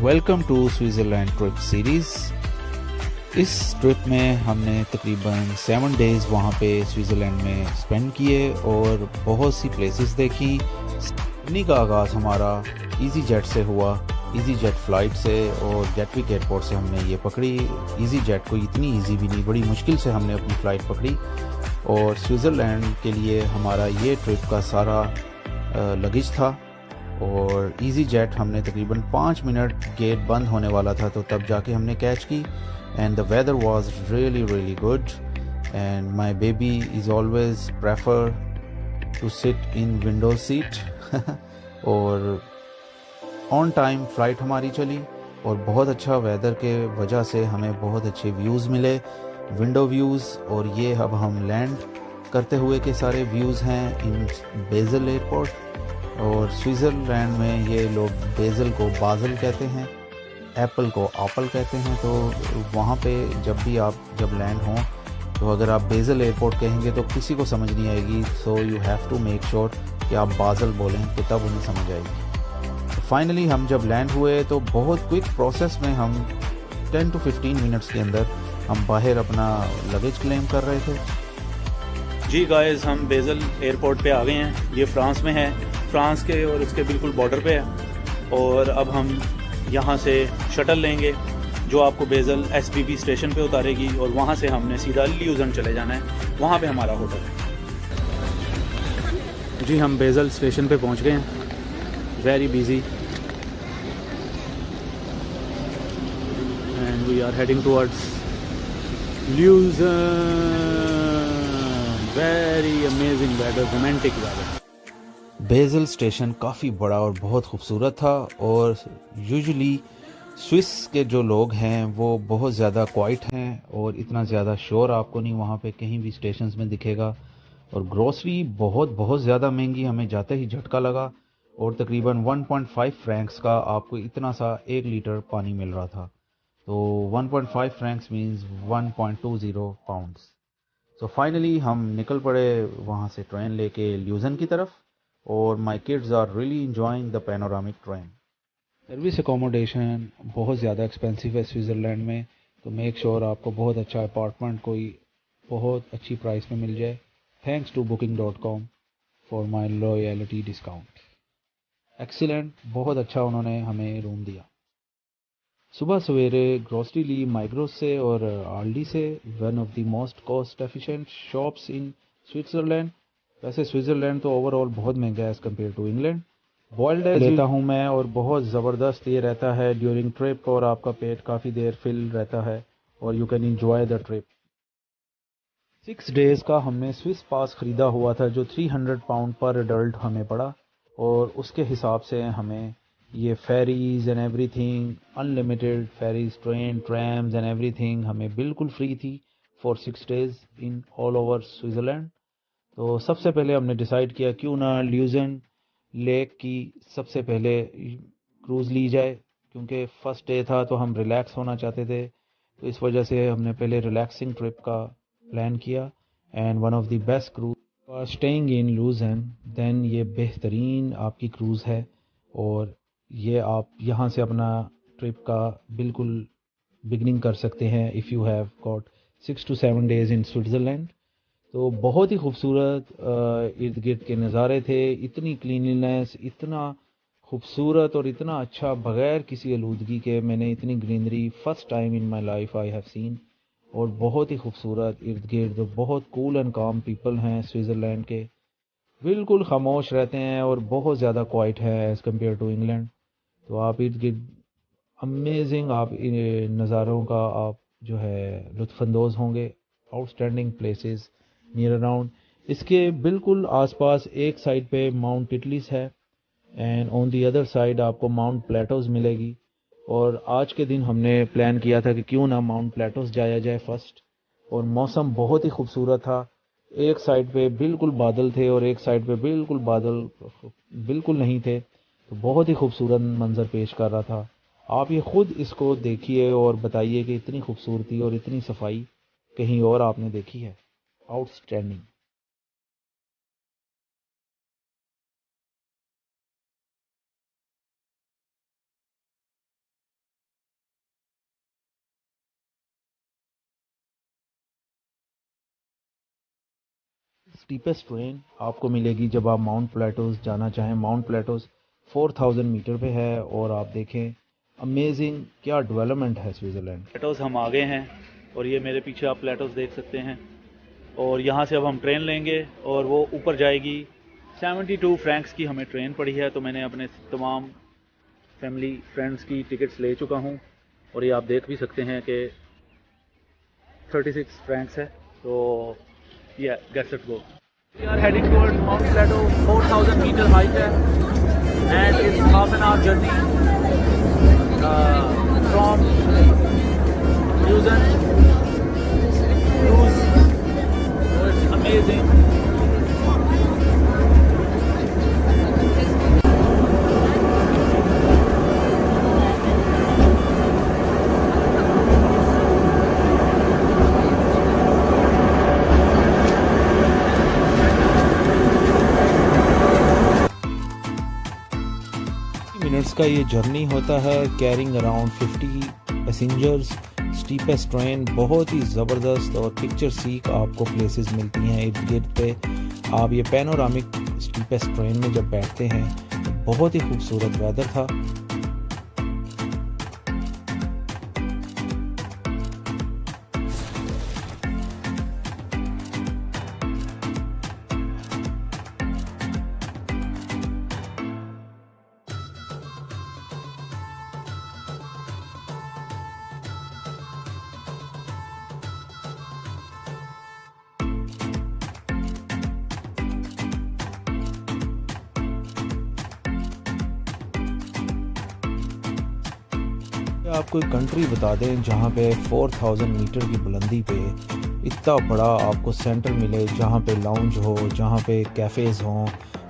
Welcome to Switzerland trip series. इस trip में हमने तकरीबन 7 डेज़ वहाँ पे स्विट्ज़रलैंड में स्पेंड किए और बहुत सी प्लेसेस देखी। जर्नी का आगाज़ हमारा ईज़ी जेट से हुआ, ईज़ी जेट फ़्लाइट से, और गेटविक एयरपोर्ट से हमने ये पकड़ी। ईज़ी जेट को इतनी ईज़ी भी नहीं, बड़ी मुश्किल से हमने अपनी फ़्लाइट पकड़ी। और स्विट्ज़रलैंड के लिए हमारा ये ट्रिप का सारा लगेज था। और ईज़ी जेट हमने तकरीबन 5 मिनट गेट बंद होने वाला था तो तब जाके हमने कैच की। And the weather was really good and my baby is always prefer to sit in window seat और ऑन टाइम फ़्लाइट हमारी चली और बहुत अच्छा वेदर के वजह से हमें बहुत अच्छे व्यूज़ मिले, विंडो व्यूज़। और ये अब हम लैंड करते हुए के सारे व्यूज़ हैं इन बेज़ल एयरपोर्ट। और स्विट्ज़रलैंड में ये लोग बेज़ल को बाज़ल कहते हैं, एप्पल को एप्पल कहते हैं। तो वहाँ पे जब भी आप लैंड हों तो अगर आप बेज़ल एयरपोर्ट कहेंगे तो किसी को समझ नहीं आएगी। So you have to make sure कि आप बाज़ल बोलें तो तब उन्हें समझ आएगी। तो फाइनली हम जब लैंड हुए तो बहुत क्विक प्रोसेस में हम 10 to 15 मिनट्स के अंदर हम बाहर अपना लगेज क्लेम कर रहे थे। जी गाइस, हम बेज़ल एयरपोर्ट पे आ गए हैं। ये फ्रांस में है, फ्रांस के और उसके बिल्कुल बॉर्डर पे है। और अब हम यहाँ से शटल लेंगे जो आपको बेज़ल एसबीबी स्टेशन पे उतारेगी और वहाँ से हमने सीधा ल्यूज़न चले जाना है, वहाँ पे हमारा होटल है। जी हम बेज़ल स्टेशन पे पहुँच गए हैं, very busy, and we are heading towards Lucerne. Very amazing weather, romantic weather. Basel station काफ़ी बड़ा और बहुत खूबसूरत था। और यूजुअली स्विस के जो लोग हैं वो बहुत ज़्यादा क्वाइट हैं और इतना ज़्यादा शोर आपको नहीं वहाँ पे कहीं भी स्टेशंस में दिखेगा। और ग्रोसरी बहुत ज़्यादा महंगी, हमें जाते ही झटका लगा। और तकरीबन 1.5 फ्रैंक्स का आपको इतना सा 1 लीटर पानी मिल रहा था। तो 1.5 Franks means 1.20 pounds. So finally हम निकल पड़े वहाँ से ट्रेन लेके ल्यूज़न की तरफ। और my kids are really enjoying the panoramic train. Service accommodation बहुत ज़्यादा एक्सपेंसिव है स्विट्ज़रलैंड में, तो मेक श्योर आपको बहुत अच्छा अपार्टमेंट कोई बहुत अच्छी प्राइस में मिल जाए। Thanks to booking.com for my loyalty discount. Excellent, बहुत अच्छा उन्होंने हमें रूम दिया। सुबह सवेरे ग्रोसरी ली माइग्रोस से और आल्डी से, one of the most cost efficient shops in Switzerland. वैसे स्विट्ज़रलैंड तो ओवरऑल बहुत महंगा है as compared to England. Boiled egg लेता हूँ मैं और बहुत ज़बरदस्त ये रहता है ड्यूरिंग ट्रिप, और आपका पेट काफ़ी देर फिल रहता है और you can enjoy the trip. 6 days का हमने स्विस पास ख़रीदा हुआ था जो 300 पाउंड पर एडल्ट हमें पड़ा। और उसके हिसाब से हमें ये ferries and everything, unlimited ferries, train, ट्रैम्स and everything हमें बिल्कुल फ्री थी for 6 days in all over Switzerland. तो सबसे पहले हमने डिसाइड किया क्यों ना ल्यूज़न लेक की सबसे पहले क्रूज़ ली जाए, क्योंकि फ़र्स्ट डे था तो हम रिलैक्स होना चाहते थे। तो इस वजह से हमने पहले रिलैक्सिंग ट्रिप का प्लान किया। And one of the best cruise staying in Lucerne. Then ये बेहतरीन आपकी क्रूज़ है और ये आप यहाँ से अपना ट्रिप का बिल्कुल बिगनिंग कर सकते हैं if you have got 6 to 7 days in Switzerland. तो बहुत ही खूबसूरत इर्द गिर्द के नज़ारे थे, इतनी क्लीनलीनेस, इतना खूबसूरत और इतना अच्छा बग़ैर किसी आलूदगी के मैंने इतनी greenery first time in my life I have seen. और बहुत ही खूबसूरत इर्द गिर्द, बहुत कूल एंड काम पीपल हैं स्विट्ज़रलैंड के, बिल्कुल खामोश रहते हैं और बहुत ज़्यादा क्वाइट है एज़ कम्पेयर टू इंग्लैंड। तो आप इर्द गिर्द अमेजिंग आप नज़ारों का आप जो है लुत्फ़अंदोज़ होंगे। Outstanding places near around. इसके बिल्कुल आसपास एक साइड पे माउंट टिटलिस है and on the other side आपको माउंट प्लेटोज मिलेगी। और आज के दिन हमने प्लान किया था कि क्यों ना माउंट प्लेटोज जाया जाए फर्स्ट। और मौसम बहुत ही खूबसूरत था, एक साइड पे बिल्कुल बादल थे और एक साइड पे बिल्कुल बादल बिल्कुल नहीं थे। तो बहुत ही खूबसूरत मंजर पेश कर रहा था। आप ये खुद इसको देखिए और बताइए कि इतनी खूबसूरती और इतनी सफाई कहीं और आपने देखी है। आउटस्टैंडिंग। स्टीपेस्ट ट्रेन आपको मिलेगी जब आप माउंट प्लेटोज जाना चाहें। माउंट प्लेटोज 4000 मीटर पे है और आप देखें अमेजिंग क्या डेवलपमेंट है स्विट्ज़रलैंड। प्लेटोस हम आ गए हैं और ये मेरे पीछे आप प्लेटोस देख सकते हैं। और यहाँ से अब हम ट्रेन लेंगे और वो ऊपर जाएगी। 72 फ्रैंक्स की हमें ट्रेन पड़ी है, तो मैंने अपने तमाम फैमिली फ्रेंड्स की टिकट्स ले चुका हूँ और ये आप देख भी सकते हैं कि 36 फ्रैंक्स है। तो ये gets it go. We are heading towards mount Pilatus. 4000 meter height है and it's half an hour journey from Lucerne cruise. It's amazing. Minutes का ये जर्नी होता है, carrying around 50 passengers. Steepest train बहुत ही ज़बरदस्त और पिक्चर सीक आपको प्लेसेस मिलती हैं इर्द गिर्द पे। आप ये पैनोरामिक स्टीपेस्ट ट्रेन में जब बैठते हैं बहुत ही खूबसूरत वेदर था। आपको एक कंट्री बता दें जहाँ पे 4000 मीटर की बुलंदी पे इतना बड़ा आपको सेंटर मिले, जहाँ पे लाउंज हो, जहाँ पे कैफ़ेज़ हों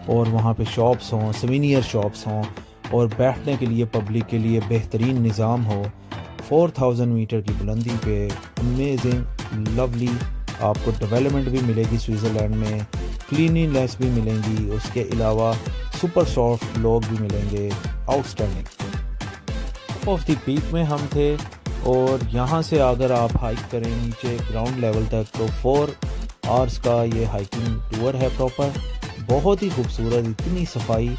और वहाँ पे शॉप्स हों, सवीनियर शॉप्स हों और बैठने के लिए पब्लिक के लिए बेहतरीन निज़ाम हो। 4000 मीटर की बुलंदी पे अमेजिंग लवली आपको डेवलपमेंट भी मिलेगी स्विट्ज़रलैंड में, क्लीनिनेस भी मिलेंगी, उसके अलावा सुपर सॉफ्ट लोग भी मिलेंगे। आउटस्टैंडिंग। ऑफ द पीक में हम थे और यहाँ से अगर आप हाइक करें नीचे ग्राउंड लेवल तक तो 4 आवर्स का ये हाइकिंग टूर है प्रॉपर। बहुत ही खूबसूरत, इतनी सफाई।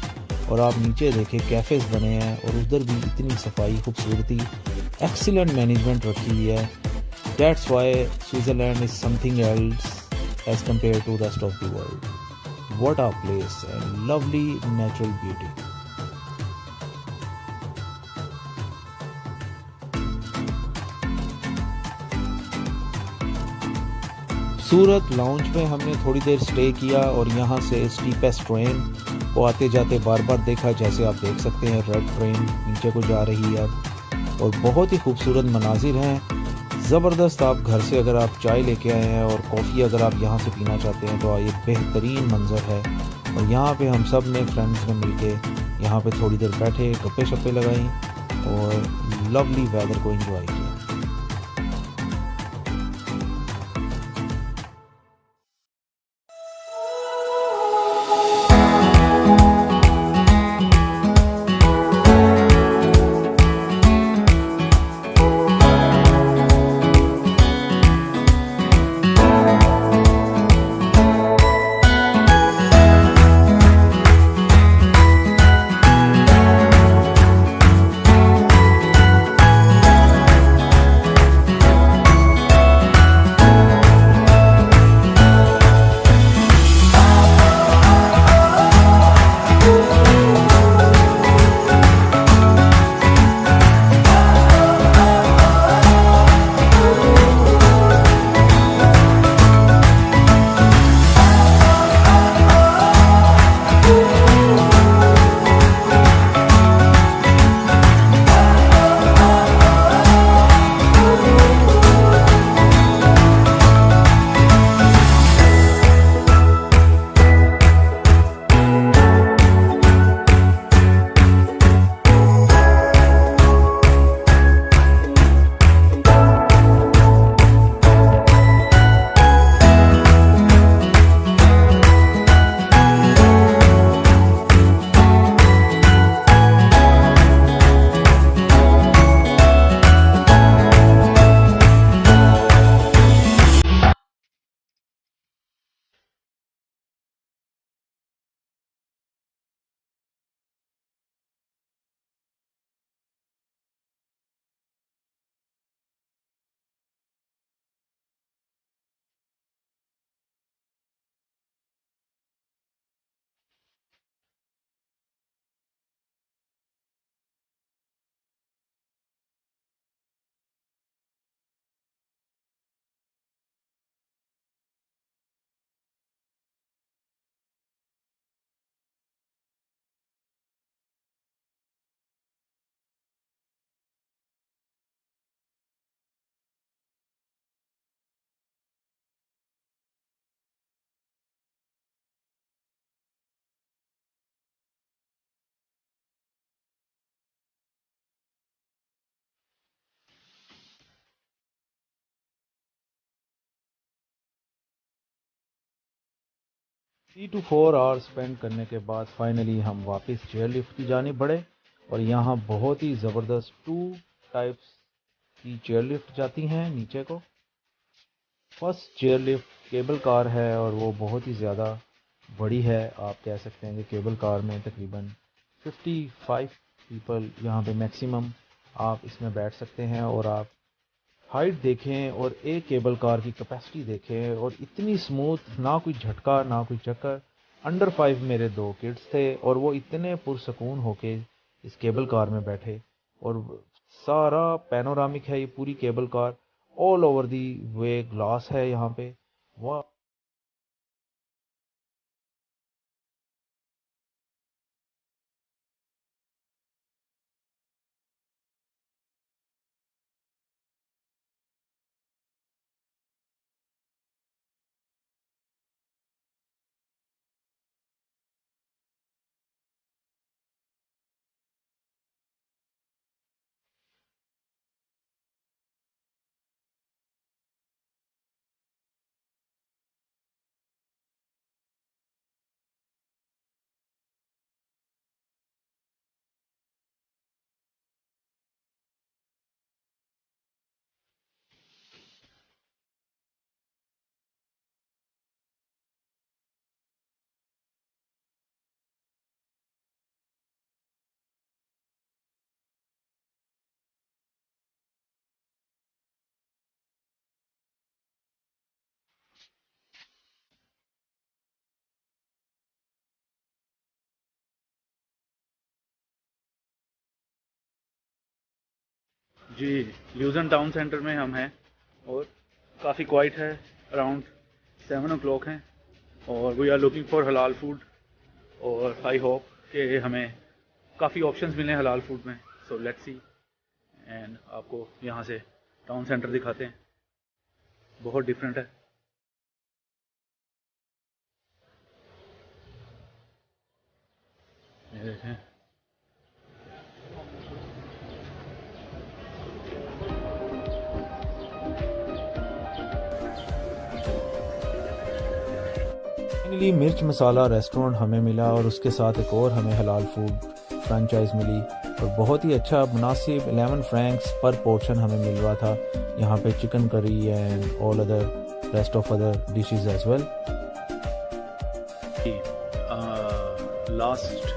और आप नीचे देखें कैफ़ेज़ बने हैं और उधर भी इतनी सफाई खूबसूरती, एक्सीलेंट मैनेजमेंट रखी हुई है। That's why Switzerland is something else as compared to rest of the world. What a place and lovely natural beauty. Surat lounge में हमने थोड़ी देर स्टे किया और यहाँ से स्टीपेस्ट ट्रेन को आते जाते बार बार देखा। जैसे आप देख सकते हैं रेड ट्रेन नीचे को जा रही है और बहुत ही खूबसूरत मनाजिर हैं, ज़बरदस्त। आप घर से अगर आप चाय लेके आए हैं और कॉफ़ी अगर आप यहाँ से पीना चाहते हैं तो ये बेहतरीन मंजर है। और यहाँ पे हम सब ने फ्रेंड्स ने मिलके यहाँ पे थोड़ी देर बैठे, गप्पे शप्पे लगाई और लवली वेदर को एंजॉय किया। 3 to 4 आवर्स स्पेंड करने के बाद फाइनली हम वापस चेयर लिफ्ट की जाने बढ़े और यहाँ बहुत ही ज़बरदस्त 2 टाइप्स की चेयर लिफ्ट जाती हैं नीचे को। First chair lift cable car है और वो बहुत ही ज़्यादा बड़ी है। आप कह सकते हैं कि केबल कार में तकरीबन 55 पीपल यहाँ पे मैक्सिमम आप इसमें बैठ सकते हैं। और आप हाइट देखें और एक केबल कार की कैपेसिटी देखें और इतनी स्मूथ, ना कोई झटका ना कोई चक्कर। अंडर 5 मेरे 2 किड्स थे और वो इतने पुरसकून होके इस केबल कार में बैठे। और सारा पैनोरामिक है ये पूरी cable car, all over the way glass है यहाँ पे। वाह। जी, ल्यूजन टाउन सेंटर में हम हैं और काफ़ी क्वाइट है। अराउंड 7 o'clock हैं और वी आर लुकिंग फॉर हलाल फूड। और आई होप कि हमें काफ़ी ऑप्शंस मिले हलाल फूड में। So let's see. एंड आपको यहाँ से टाउन सेंटर दिखाते हैं, बहुत डिफरेंट है। ये देखें। फाइनली मिर्च मसाला रेस्टोरेंट हमें मिला और उसके साथ एक और हमें हलाल फूड फ्रेंचाइज मिली और बहुत ही अच्छा मुनासिब 11 फ्रैंक्स पर पोर्शन हमें मिल रहा था। यहाँ पे chicken curry and all other rest of other dishes as well. Last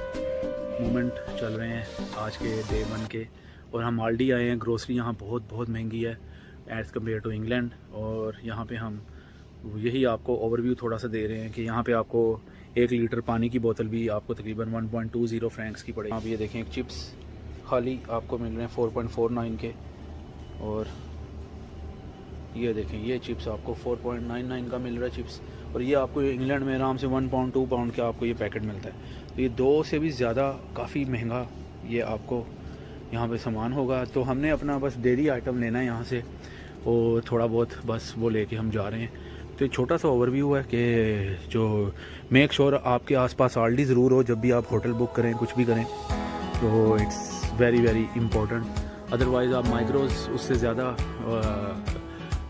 moment चल रहे हैं आज के डे 1 के और हम आल्डी आए हैं। ग्रोसरी यहाँ बहुत बहुत महंगी है एज़ कम्पेयर टू इंग्लैंड। और यहाँ पे हम यही आपको ओवरव्यू थोड़ा सा दे रहे हैं कि यहाँ पे आपको 1 लीटर पानी की बोतल भी आपको तकरीबन 1.20 फ्रैंक्स की पड़ेगी। आप ये देखें, चिप्स खाली आपको मिल रहे हैं 4.49 के। और ये देखें, ये चिप्स आपको 4.99 का मिल रहा है चिप्स। और ये आपको इंग्लैंड में आराम से 1 पाउंड 2 पाउंड का आपको ये पैकेट मिलता है। तो ये 2 से भी ज़्यादा काफ़ी महंगा ये आपको यहाँ पे सामान होगा। तो हमने अपना बस डेयरी आइटम लेना है यहाँ से और थोड़ा बहुत बस वो लेके हम जा रहे हैं। तो एक छोटा सा ओवरव्यू है कि जो मेक श्योर आपके आसपास आल्डी ज़रूर हो जब भी आप होटल बुक करें, कुछ भी करें। तो it's very very important. Otherwise आप माइक्रोज़ उससे ज़्यादा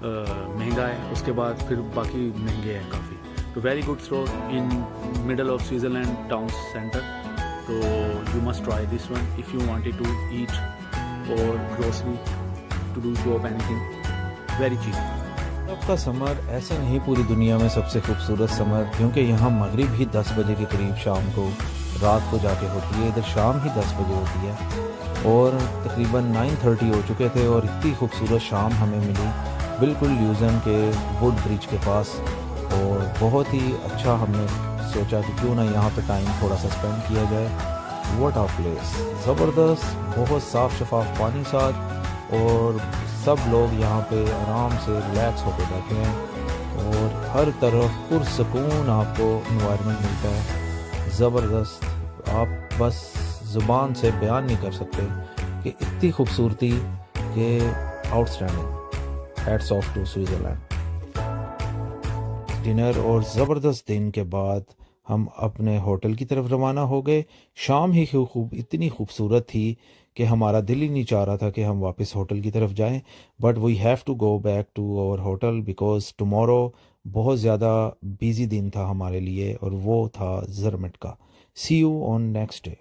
महंगा है, उसके बाद फिर बाकी महंगे हैं काफ़ी। तो very good store in middle of Switzerland town centre. तो you must try this one if you wanted to eat और grocery to do shop anything. Very cheap. अब का समर ऐसे नहीं पूरी दुनिया में सबसे खूबसूरत समर, क्योंकि यहाँ मगरिब ही 10 बजे के करीब शाम को रात को जाके होती है। इधर शाम ही 10 बजे होती है और तकरीबन 9:30 हो चुके थे और इतनी खूबसूरत शाम हमें मिली बिल्कुल ल्यूजन के वुड ब्रिज के पास। और बहुत ही अच्छा हमने सोचा कि क्यों ना यहाँ पे टाइम थोड़ा सा स्पेंड किया जाए। व्हाट अ प्लेस, ज़बरदस्त, बहुत साफ़ शफाफ पानी साथ और सब लोग यहाँ पे आराम से रिलैक्स होकर बैठे हैं और हर तरफ पुरसकून आपको इन्वायरमेंट मिलता है। ज़बरदस्त, आप बस ज़ुबान से बयान नहीं कर सकते कि इतनी खूबसूरती के outstanding. Hats off to Switzerland. Dinner और ज़बरदस्त दिन के बाद हम अपने होटल की तरफ रवाना हो गए। शाम ही इतनी खूबसूरत थी कि हमारा दिल ही नहीं चाह रहा था कि हम वापस होटल की तरफ जाएं। But we have to go back to our hotel because tomorrow बहुत ज़्यादा बिजी दिन था हमारे लिए और वो था ज़रमट का। See you on next day.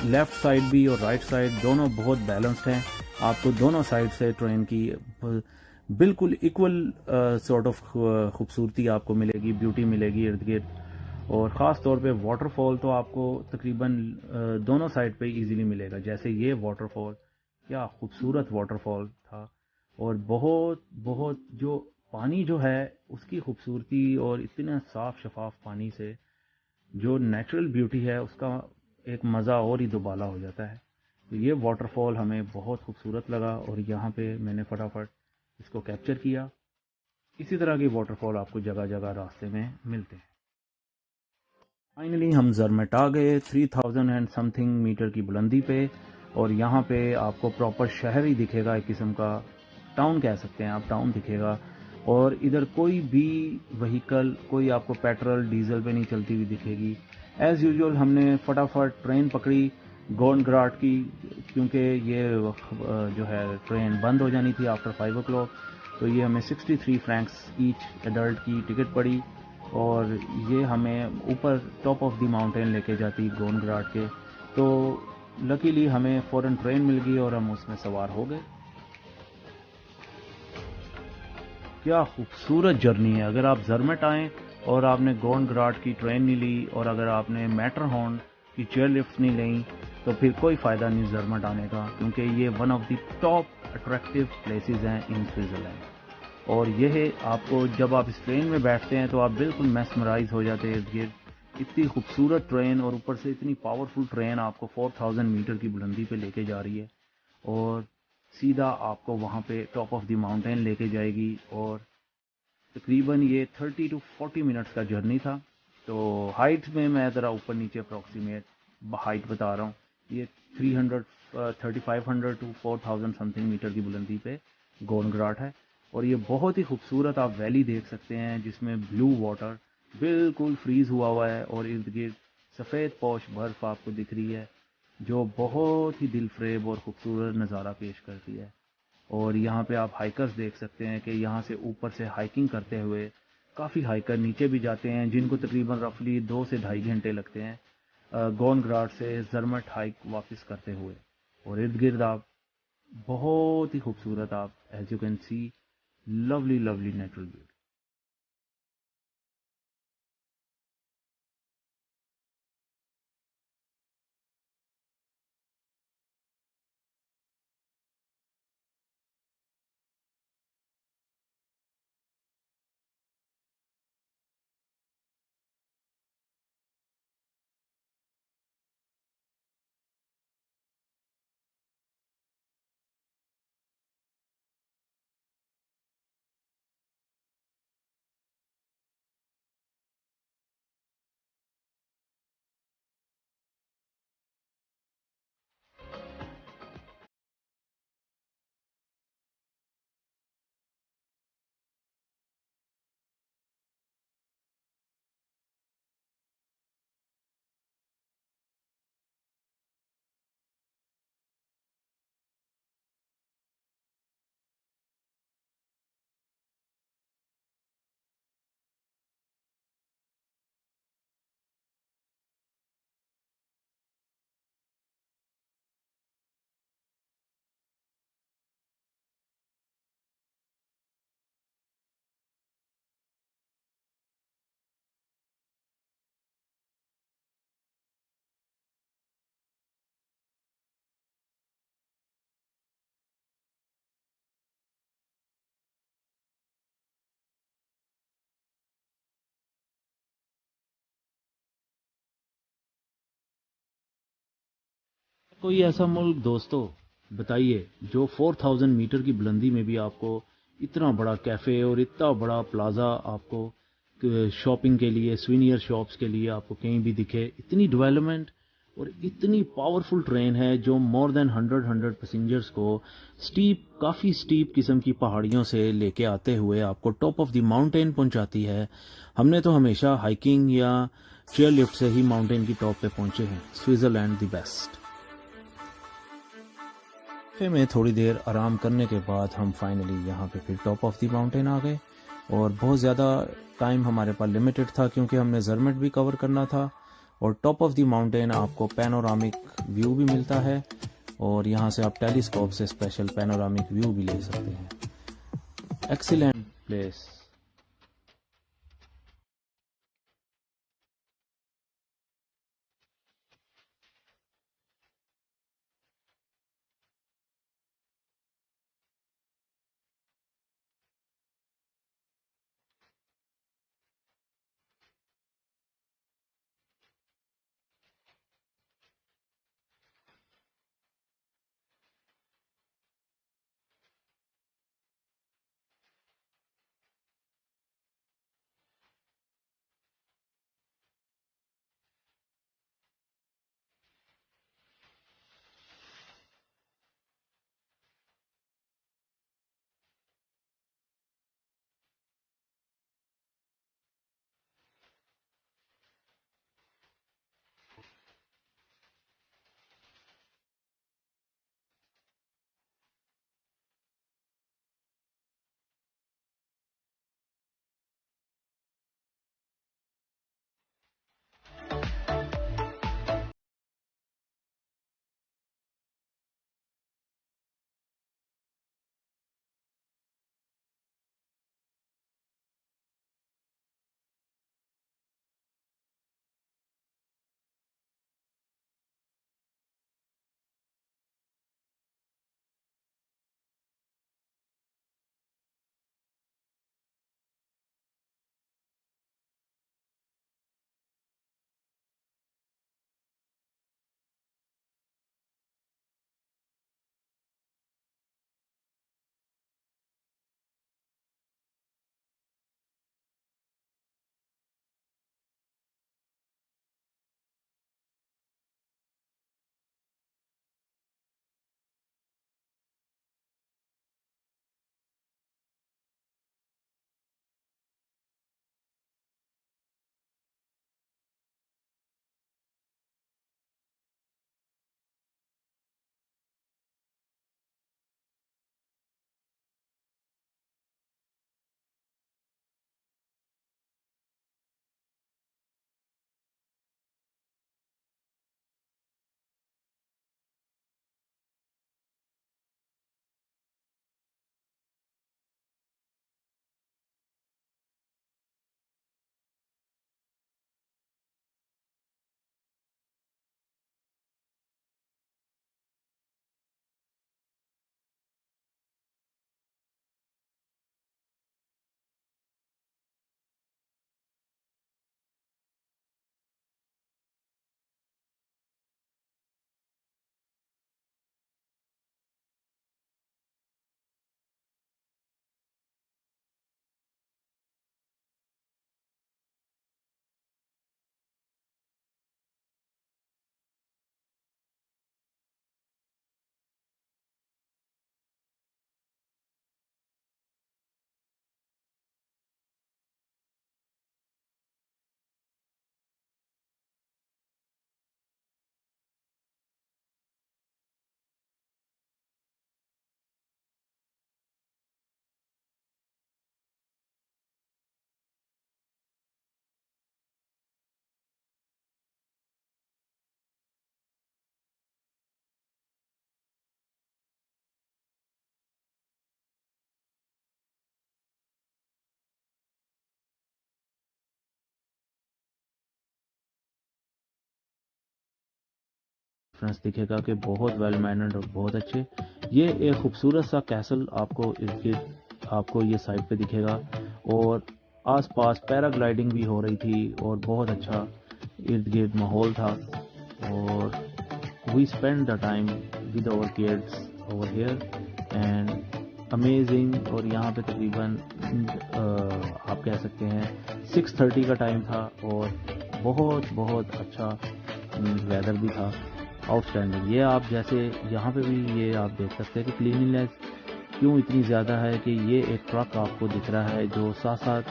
Left side भी और राइट साइड दोनों बहुत बैलेंस्ड हैं। आपको दोनों साइड से ट्रेन की बिल्कुल इक्वल सॉर्ट ऑफ खूबसूरती आपको मिलेगी, ब्यूटी मिलेगी इर्द गिर्द। और ख़ास तौर पे वाटरफॉल तो आपको तकरीबन दोनों साइड पे इजीली मिलेगा। जैसे ये वाटरफॉल, क्या खूबसूरत वाटरफॉल था। और बहुत बहुत जो पानी जो है उसकी खूबसूरती, और इतना साफ शफाफ पानी से जो नेचुरल ब्यूटी है उसका एक मज़ा और ही दुबाला हो जाता है। तो ये वाटरफॉल हमें बहुत खूबसूरत लगा और यहाँ पे मैंने फटाफट इसको कैप्चर किया। इसी तरह के वाटरफॉल आपको जगह जगह रास्ते में मिलते हैं। फाइनली हम ज़रमट आ गए 3000 एंड समथिंग मीटर की बुलंदी पे, और यहाँ पे आपको प्रॉपर शहर ही दिखेगा, एक किस्म का टाउन कह सकते हैं आप, टाउन दिखेगा। और इधर कोई भी व्हीकल, कोई आपको पेट्रोल डीजल पे नहीं चलती हुई दिखेगी। एज़ यूजुअल हमने फटाफट ट्रेन पकड़ी गोंडग्राट की, क्योंकि ये जो है ट्रेन बंद हो जानी थी आफ्टर 5 o'clock। तो ये हमें 63 फ्रैंक्स ईच एडल्ट की टिकट पड़ी, और ये हमें ऊपर टॉप ऑफ द माउंटेन लेके जाती गोंडग्राट के। तो लकीली हमें फ़ौरन ट्रेन मिल गई और हम उसमें सवार हो गए। क्या खूबसूरत जर्नी है। अगर आप ज़रमट आएँ और आपने गोंडग्राट की ट्रेन नहीं ली, और अगर आपने मैटरहॉर्न की चेयर लिफ्ट नहीं ली, तो फिर कोई फ़ायदा नहीं ज़रमट आने का, क्योंकि ये one of the top attractive places हैं इन स्विट्ज़रलैंड। और यह आपको जब आप इस ट्रेन में बैठते हैं तो आप बिल्कुल मैस्मराइज हो जाते हैं इर्द गिर्द। इतनी खूबसूरत ट्रेन, और ऊपर से इतनी पावरफुल ट्रेन आपको 4000 मीटर की बुलंदी पे लेके जा रही है, और सीधा आपको वहाँ पे टॉप ऑफ द माउंटेन लेके जाएगी। और तकरीबन ये 30 to 40 मिनट्स का जर्नी था। तो हाइट में मैं ज़रा ऊपर नीचे अप्रॉक्सीमेट हाइट बता रहा हूँ। ये 3500 to 4000 समथिंग मीटर की बुलंदी पे गोंडग्राट है। और ये बहुत ही खूबसूरत आप वैली देख सकते हैं, जिसमें ब्लू वाटर बिल्कुल फ्रीज हुआ है, और इर्द गिर्द सफ़ेद पॉश बर्फ़ आपको दिख रही है, जो बहुत ही दिलफ्रेब और ख़ूबसूरत नज़ारा पेश करती है। और यहाँ पे आप हाइकर्स देख सकते हैं कि यहाँ से ऊपर से हाइकिंग करते हुए काफ़ी हाइकर नीचे भी जाते हैं, जिनको तकरीबन रफली 2 से ढाई घंटे लगते हैं गोंडग्राट से ज़रमट हाइक वापस करते हुए। और इर्द गिर्द आप बहुत ही खूबसूरत, आप as you can see lovely lovely natural beauty. कोई ऐसा मुल्क दोस्तों बताइए जो 4000 मीटर की बुलंदी में भी आपको इतना बड़ा कैफ़े और इतना बड़ा प्लाज़ा आपको शॉपिंग के लिए, स्वीनियर शॉप्स के लिए आपको कहीं भी दिखे। इतनी डेवलपमेंट और इतनी पावरफुल ट्रेन है जो मोर देन 100 पैसेंजर्स को काफ़ी स्टीप किस्म की पहाड़ियों से लेके आते हुए आपको टॉप ऑफ द माउंटेन पहुंचाती है। हमने तो हमेशा हाइकिंग या चेयर लिफ्ट से ही माउंटेन की टॉप पे पहुंचे हैं। Switzerland the best. कैफे में थोड़ी देर आराम करने के बाद हम फाइनली यहाँ पे फिर टॉप ऑफ द माउंटेन आ गए। और बहुत ज़्यादा टाइम हमारे पास लिमिटेड था, क्योंकि हमने ज़रमट भी कवर करना था और टॉप ऑफ द माउंटेन आपको पैनोरामिक व्यू भी मिलता है और यहाँ से आप टेलीस्कोप से स्पेशल पैनोरामिक व्यू भी ले सकते हैं। Excellent place. डिफरेंस दिखेगा कि बहुत वेल मैनर्ड और बहुत अच्छे। ये एक खूबसूरत सा कैसल आपको इर्द गिर्द आपको ये साइड पे दिखेगा और आसपास पैराग्लाइडिंग भी हो रही थी और बहुत अच्छा इर्द गिर्द माहौल था। और we spend the time with our kids over here and amazing. और यहाँ पे तकरीबन आप कह सकते हैं 6:30 का टाइम था और बहुत बहुत अच्छा वेदर भी था, आउटस्टैंडिंग। ये आप जैसे यहाँ पे भी ये आप देख सकते हैं कि क्लीनिनेस क्यों इतनी ज़्यादा है कि ये एक ट्रक आपको दिख रहा है जो साथ साथ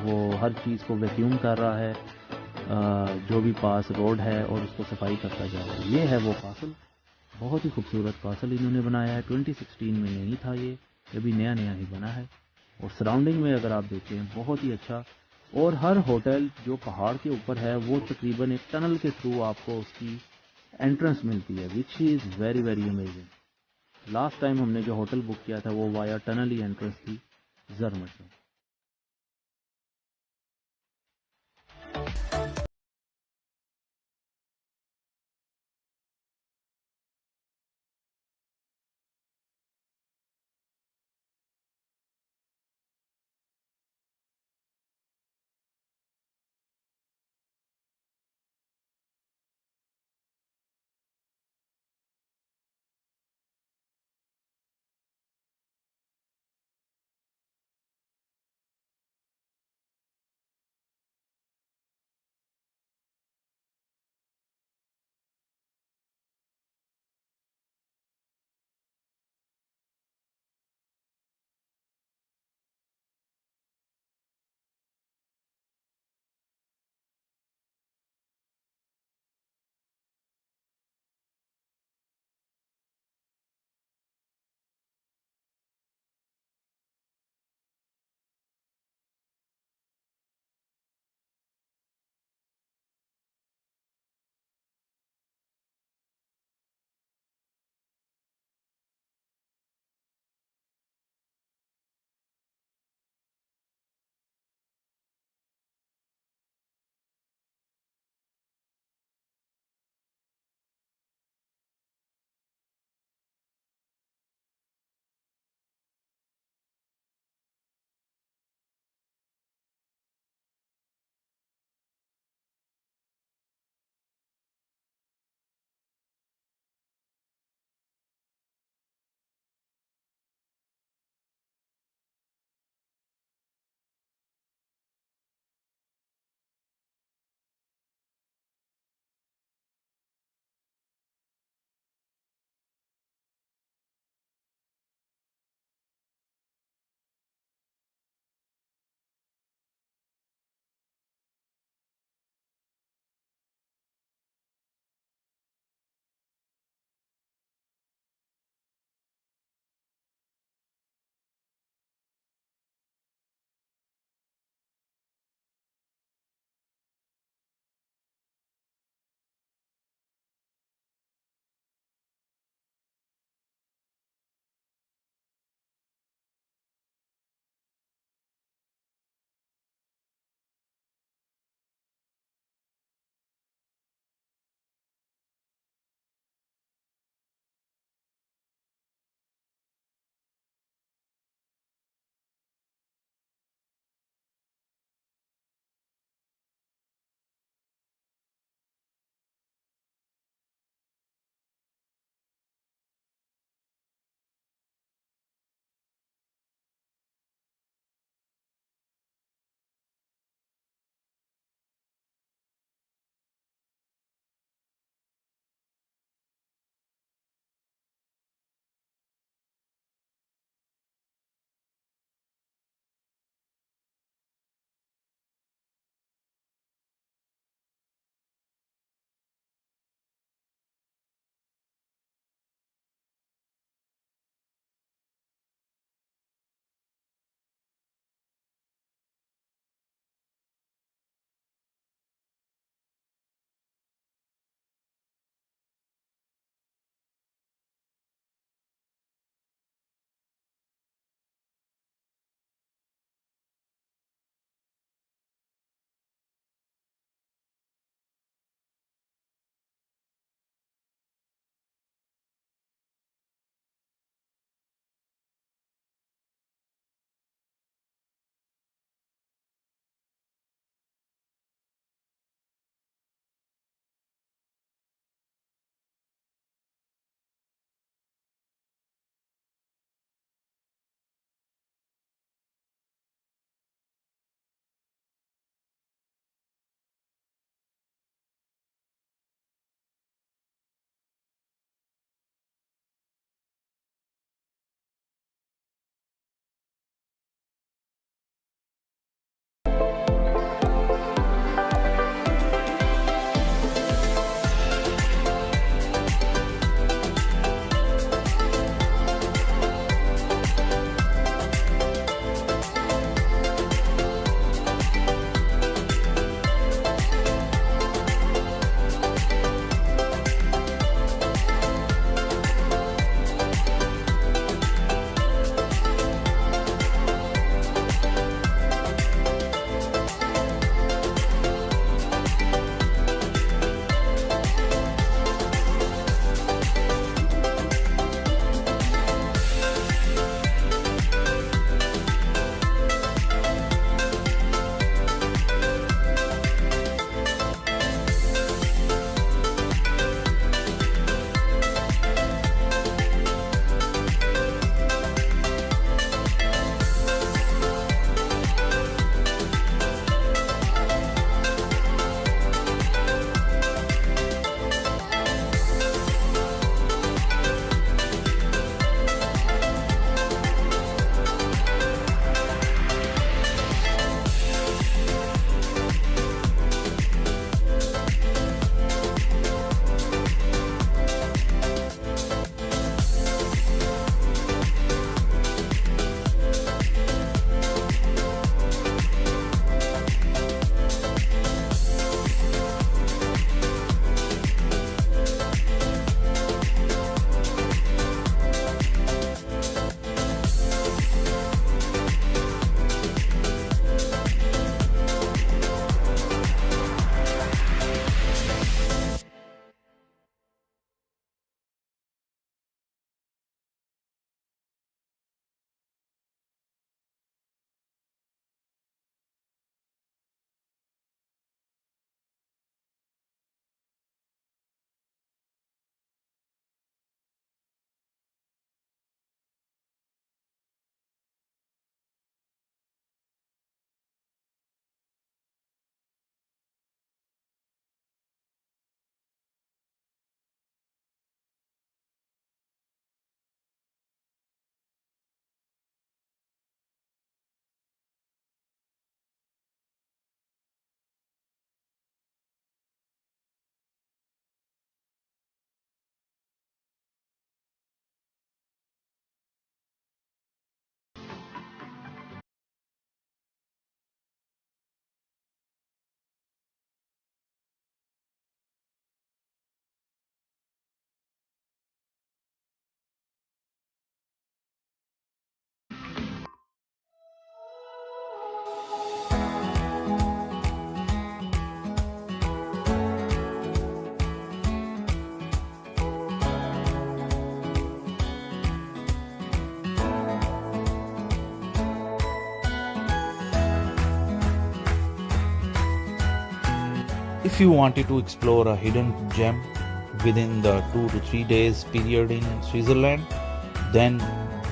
वो हर चीज़ को वैक्यूम कर रहा है, जो भी पास रोड है और उसको सफाई करता जा रहा है। ये है वो कासल, बहुत ही खूबसूरत कासल इन्होंने बनाया है। 2016 में नहीं था ये, अभी नया नया ही बना है। और सराउंडिंग में अगर आप देखें बहुत ही अच्छा और हर होटल जो पहाड़ के ऊपर है वो तकरीबन एक टनल के थ्रू आपको उसकी एंट्रेंस मिलती है, which is very very amazing. Last time हमने जो होटल बुक किया था वो वाया टनल ही एंट्रेंस थी जर्मन से। If you wanted to explore a hidden gem within the 2 to 3 days period in Switzerland, then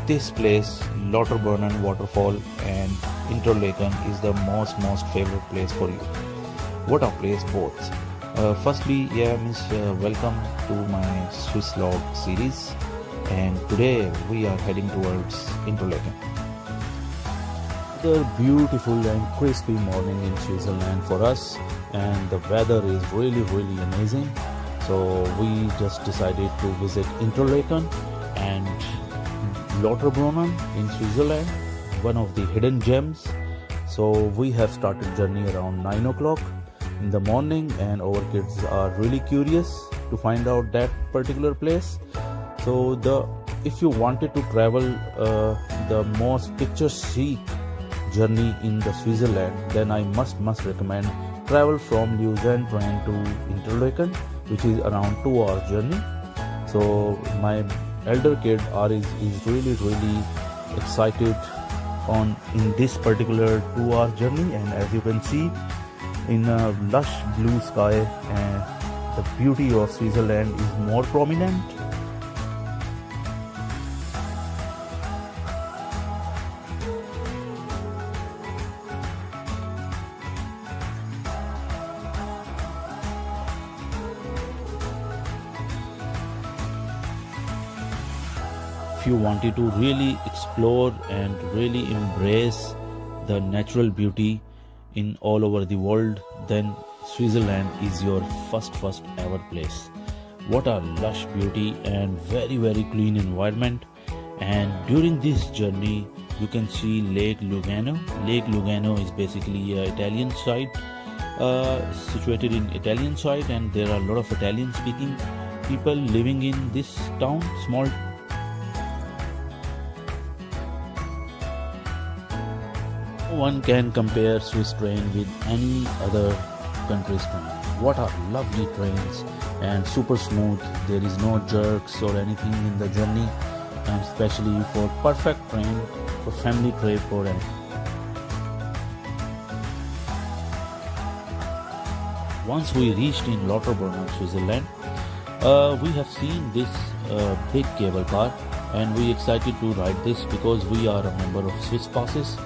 this place, Lauterbrunnen waterfall and Interlaken, is the most favorite place for you. What a place both. Firstly, welcome to my Swiss log series, and today we are heading towards Interlaken. The beautiful and crispy morning in Switzerland for us, and the weather is really amazing. So we just decided to visit Interlaken and Lauterbrunnen in Switzerland, one of the hidden gems. So we have started journey around 9 o'clock in the morning, and our kids are really curious to find out that particular place. So if you wanted to travel the most picture-chic journey in the Switzerland, then I must recommend travel from Lausanne train to Interlaken, which is around 2 hours journey. So my elder kid is really excited in this particular 2 hour journey, and as you can see, in a lush blue sky, the beauty of Switzerland is more prominent. If you wanted to really explore and really embrace the natural beauty in all over the world, then Switzerland is your first ever place. What a lush beauty and very clean environment. And during this journey you can see Lake Lugano. Lake Lugano is basically an Italian side, situated in Italian side, and there are a lot of Italian speaking people living in this town, small. No one can compare Swiss train with any other country's train. What are lovely trains and super smooth. There is no jerks or anything in the journey, and especially for perfect train for family trip or anything. Once we reached in Lauterbrunnen, Switzerland, we have seen this big cable car, and we excited to ride this because we are a member of Swiss Passes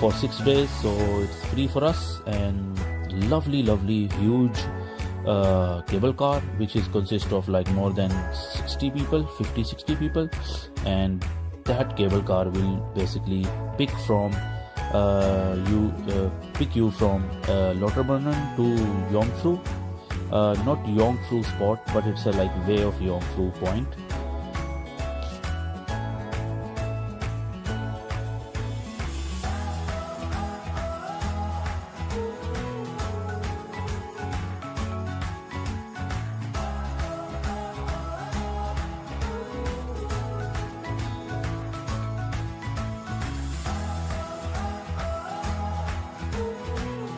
for 6 days, so it's free for us. And lovely huge cable car, which is consist of like more than 60 people, 50-60 people, and that cable car will basically pick you from Lauterbrunnen to Jungfrau, not Jungfrau spot, but it's a like way of Jungfrau point.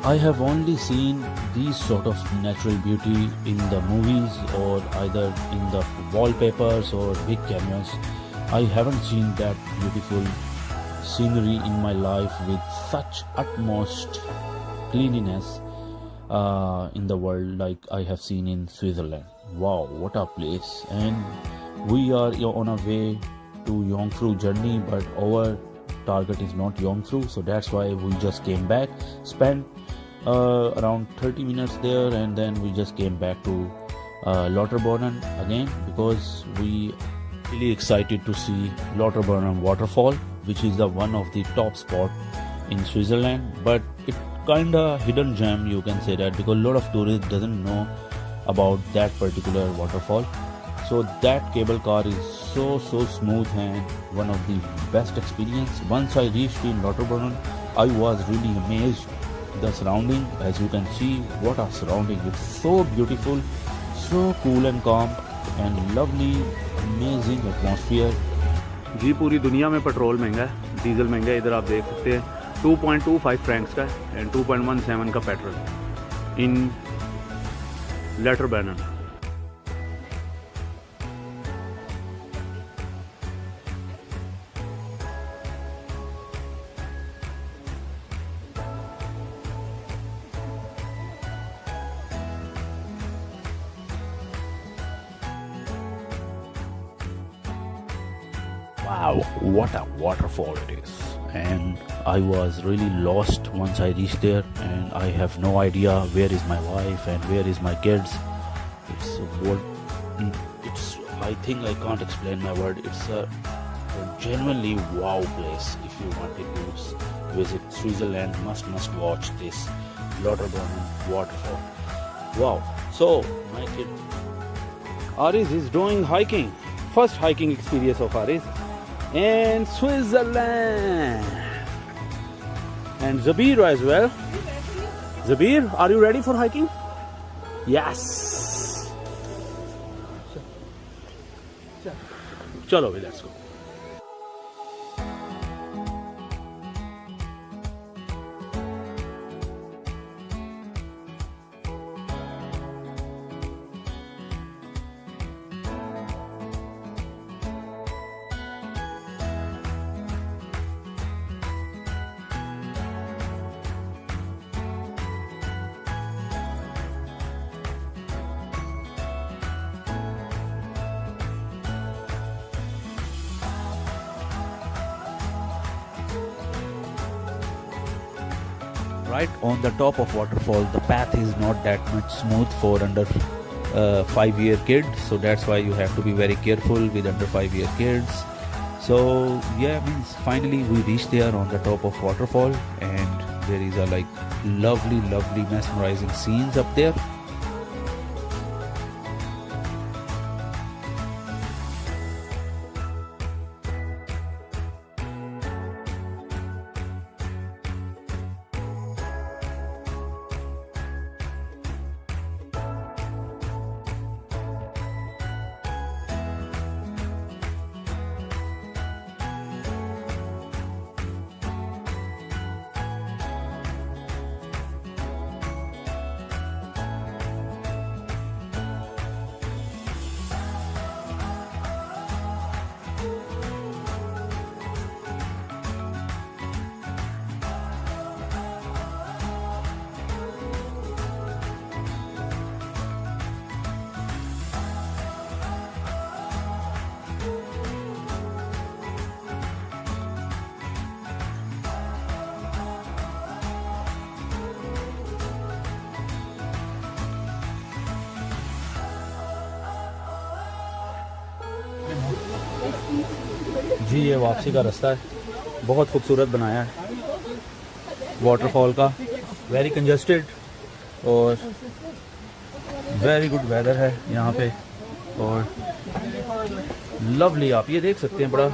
I have only seen these sort of natural beauty in the movies or either in the wallpapers or big cameras. I haven't seen that beautiful scenery in my life with such utmost cleanliness in the world like I have seen in Switzerland. Wow, what a place. And we are on our way to Jungfrau journey, but our target is not Jungfrau, so that's why we just came back, spent around 30 minutes there, and then we just came back to Lauterbrunnen again because we really excited to see Lauterbrunnen waterfall, which is the one of the top spot in Switzerland, but it kinda hidden gem, you can say that, because a lot of tourists doesn't know about that particular waterfall. So that cable car is so smooth and one of the best experience. Once I reached in Lauterbrunnen, I was really amazed. The surrounding, as you can see, what a surrounding. It's so beautiful, so cool and calm, and lovely, amazing atmosphere. जी पूरी दुनिया में petrol महंगा है, diesel महंगा है। इधर आप देख सकते हैं 2.25 फ्रैंक्स का एंड 2.17 का petrol in Lauterbrunnen. Wow, what a waterfall it is. And I was really lost once I reached there, and I have no idea where is my wife and where is my kids. It's what it's I think I can't explain my word. It's a genuinely wow place. If you wanted to visit Switzerland, must watch this Lauterbrunnen waterfall. Wow. So my kid Aris is doing hiking. First hiking experience of Aris in Switzerland. And Zabir as well. Zabir, are you ready for hiking? Yes. Chalo, let's go. Right on the top of waterfall, the path is not that much smooth for under 5-year kids, so that's why you have to be very careful with under 5-year kids. So yeah, means finally we reached there on the top of waterfall, and there is a like lovely mesmerizing scenes up there. जी ये वापसी का रास्ता है, बहुत खूबसूरत बनाया है waterfall का, वेरी कंजस्टेड और वेरी गुड वेदर है यहाँ पे, और लवली आप ये देख सकते हैं, बड़ा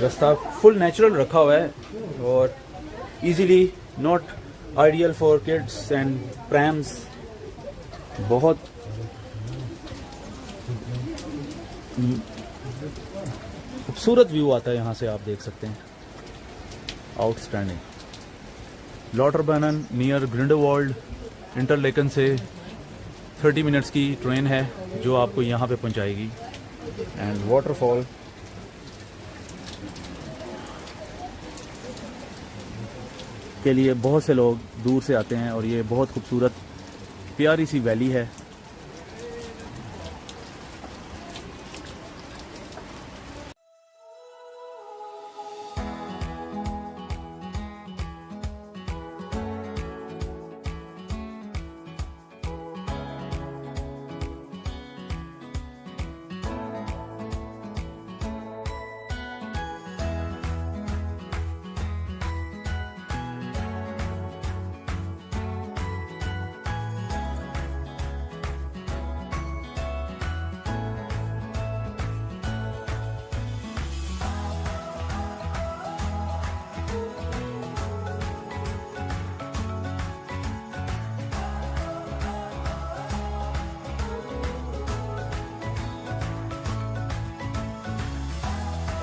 रास्ता फुल नेचुरल रखा हुआ है और easily not ideal for kids and prams. बहुत खूबसूरत व्यू आता है यहाँ से, आप देख सकते हैं, आउटस्टैंडिंग। लॉटरबर्नन नियर ग्रिंडलवाल्ड इंटरलेकन से 30 मिनट्स की ट्रेन है जो आपको यहाँ पे पहुँचाएगी। एंड वाटरफॉल के लिए बहुत से लोग दूर से आते हैं और ये बहुत खूबसूरत प्यारी सी वैली है।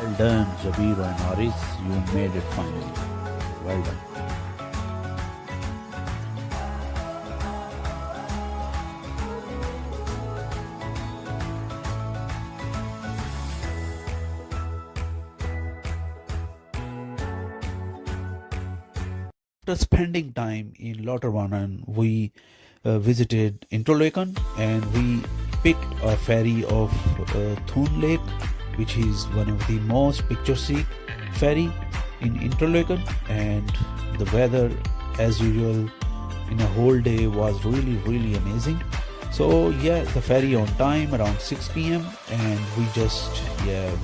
Well done, Jabir and Aris, you made it finally. Well done. After spending time in Lauterbrunnen, we visited Interlaken and we picked a ferry of Thun Lake, which is one of the most picturesque ferry in Interlaken, and the weather as usual in a whole day was really amazing. So yeah, the ferry on time around 6 p.m. and we just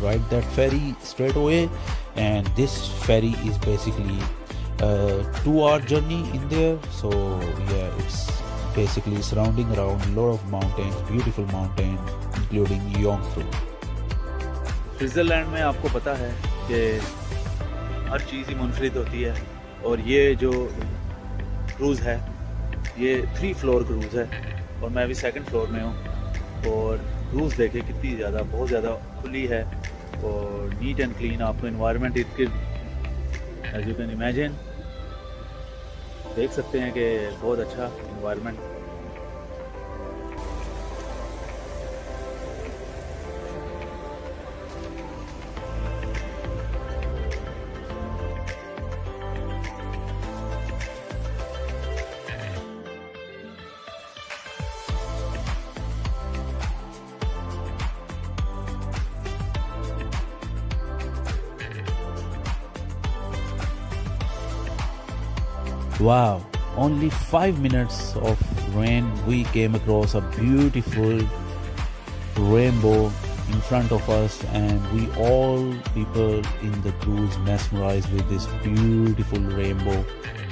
ride that ferry straight away. And this ferry is basically a 2-hour journey in there. So yeah, it's basically surrounding around a lot of mountains, beautiful mountains, including Yongfu. Switzerland में आपको पता है कि हर चीज़ ही मुनफरिद होती है, और ये जो क्रूज़ है ये 3 फ्लोर क्रूज़ है और मैं अभी 2nd फ्लोर में हूँ। और क्रूज़ देखे कितनी ज़्यादा, बहुत ज़्यादा खुली है और नीट एंड क्लीन। आपको environment as you can imagine देख सकते हैं कि बहुत अच्छा environment. Wow, only 5 minutes of rain, we came across a beautiful rainbow in front of us, and we all people in the cruise mesmerized with this beautiful rainbow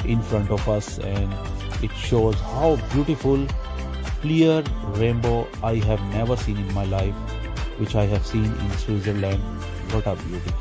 in front of us. And it shows how beautiful, clear rainbow I have never seen in my life, which I have seen in Switzerland. What a beauty.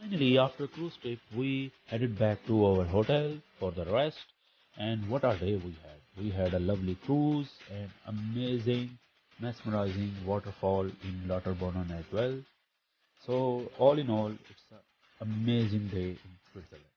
Finally, after a cruise trip, we headed back to our hotel for the rest. And what a day we had! We had a lovely cruise and amazing, mesmerizing waterfall in Lauterbrunnen as well. So, all in all, it's an amazing day in Switzerland.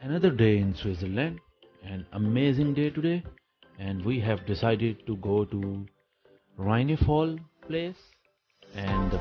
Another day in Switzerland, an amazing day today, and we have decided to go to Rheinefall place and the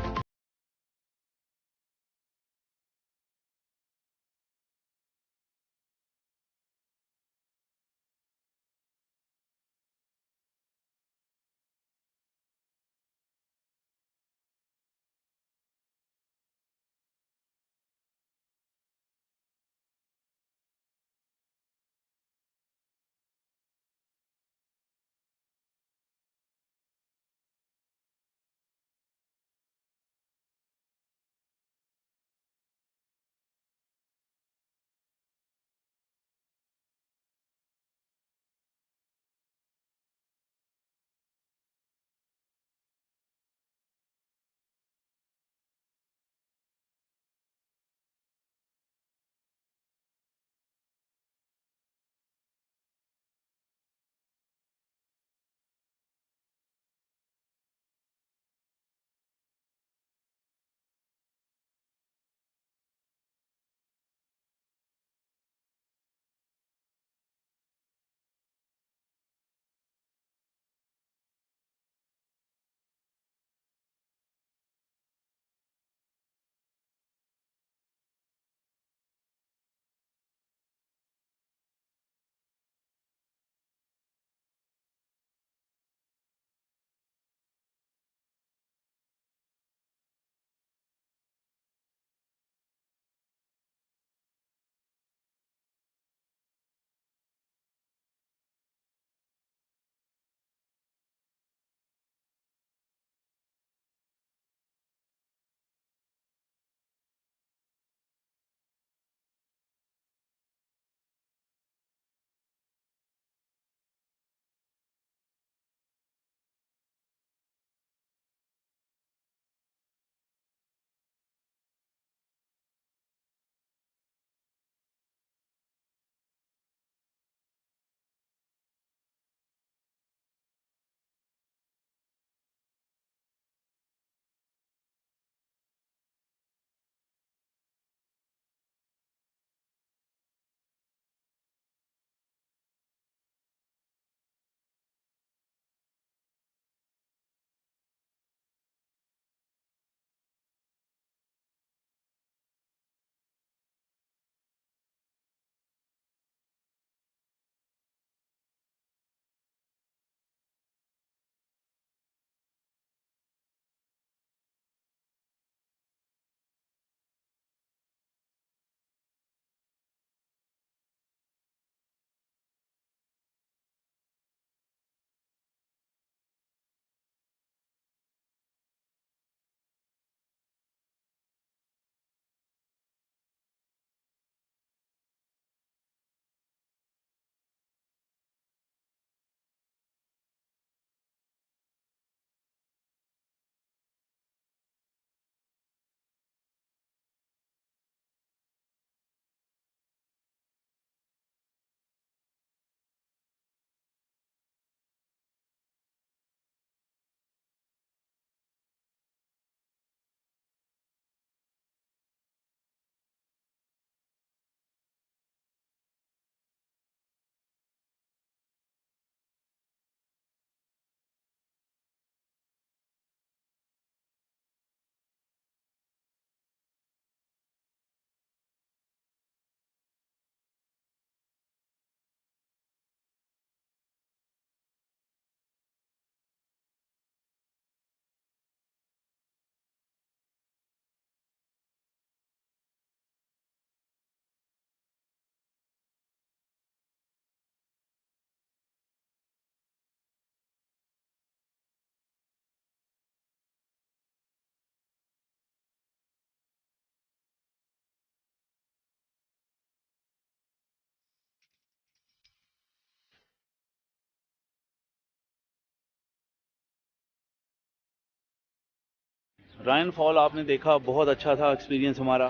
Ryan fall आपने देखा, बहुत अच्छा था experience हमारा।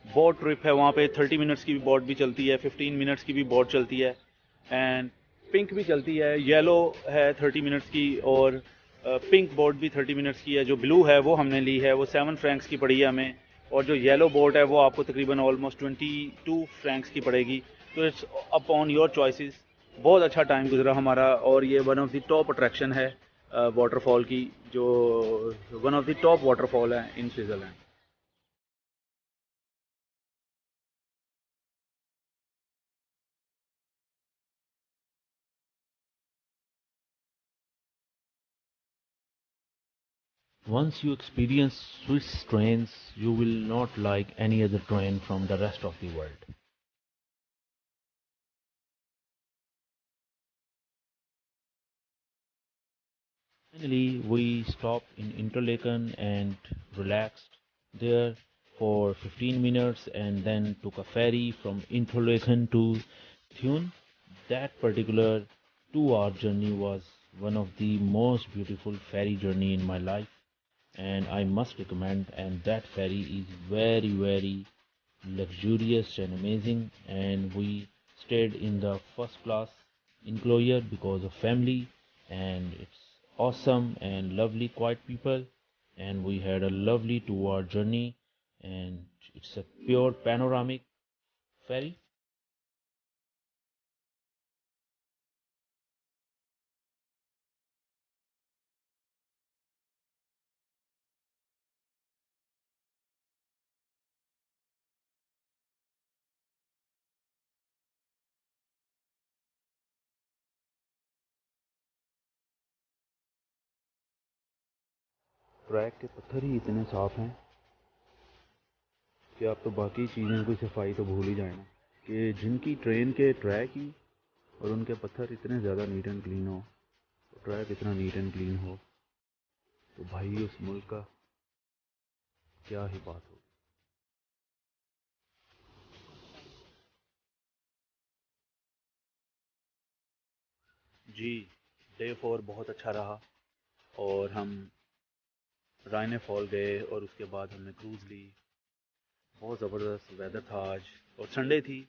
Boat trip है वहाँ पे, 30 minutes की भी बोट भी चलती है, 15 मिनट्स की भी बोट चलती है, एंड पिंक भी चलती है, येलो है 30 मिनट्स की, और पिंक बोट भी 30 मिनट्स की है। जो ब्लू है वो हमने ली है, वो 7 फ्रैंक्स की पड़ी है हमें, और जो येलो बोट है वो आपको तकरीबन ऑलमोस्ट 22 फ्रैंक्स की पड़ेगी। तो इट्स अपॉन योर चॉइसेस। बहुत अच्छा टाइम गुजरा हमारा, और ये one of the top attraction है वाटरफॉल की, जो one of the top waterfall है in Switzerland. Once you experience Swiss trains, you will not like any other train from the rest of the world. Finally, we stopped in Interlaken and relaxed there for 15 minutes and then took a ferry from Interlaken to Thun. That particular 2-hour journey was one of the most beautiful ferry journey in my life, and I must recommend. And that ferry is very, very luxurious and amazing, and we stayed in the first class enclosure because of family, and it's awesome and lovely quiet people, and we had a lovely 2-hour journey, and it's a pure panoramic ferry. Track के पत्थर ही इतने साफ हैं कि आप तो बाकी चीज़ों की सफाई तो भूल ही जाए ना, कि जिनकी ट्रेन के ट्रैक ही और उनके पत्थर इतने ज़्यादा नीट एंड क्लीन हो, तो ट्रैक इतना नीट एंड क्लीन हो, तो भाई उस मुल्क का क्या ही बात हो। जी, डे 4 बहुत अच्छा रहा, और हम रायने फॉल गए और उसके बाद हमने क्रूज़ ली। बहुत ज़बरदस्त वेदर था आज, और संडे थी,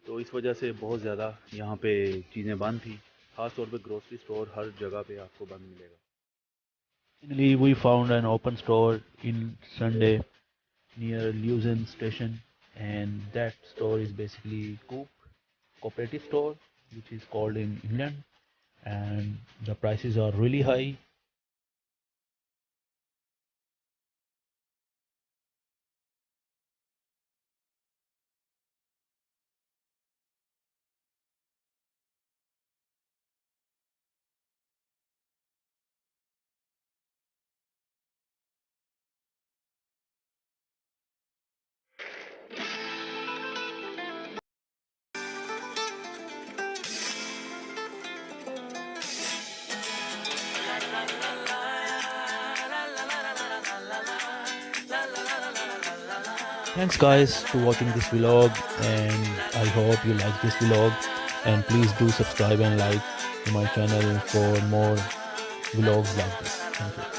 तो इस वजह से बहुत ज़्यादा यहाँ पे चीज़ें बंद थी। ख़ास तौर पे ग्रोसरी स्टोर हर जगह पे आपको बंद मिलेगा। Finally, we found an open store in Sunday near Leuven station, and that store is basically cooperative store, which is called in England, and the prices are really high. Thanks guys for watching this vlog, and I hope you like this vlog, and please do subscribe and like to my channel for more vlogs like this. Thank you.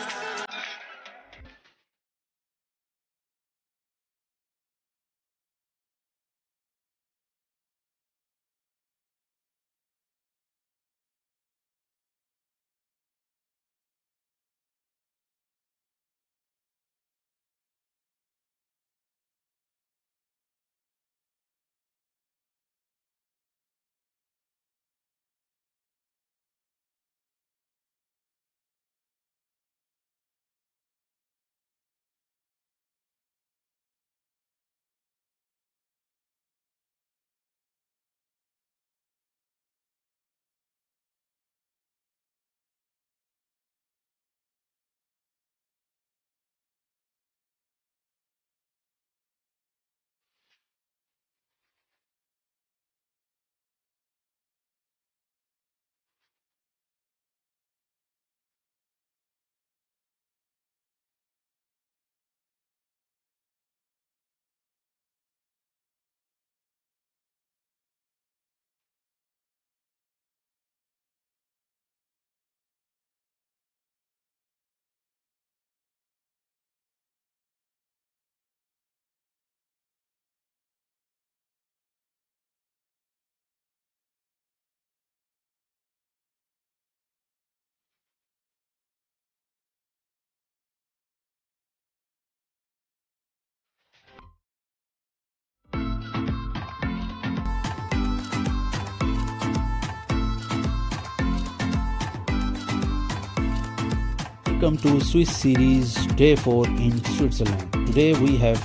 Welcome to Swiss series day 4 in Switzerland. Today we have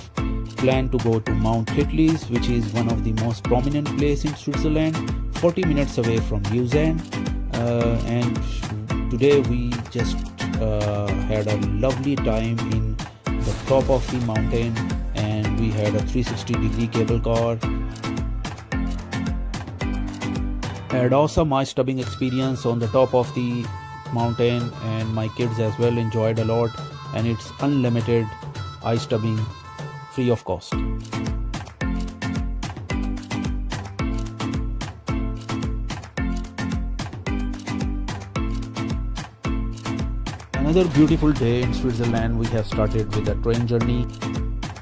planned to go to Mount Titlis, which is one of the most prominent place in Switzerland, 40 minutes away from Lausanne. And today we just had a lovely time in the top of the mountain, and we had a 360-degree cable car. Had awesome ice tubbing experience on the top of the mountain, and my kids as well enjoyed a lot, and it's unlimited ice tubbing free of cost. Another beautiful day in Switzerland. We have started with a train journey.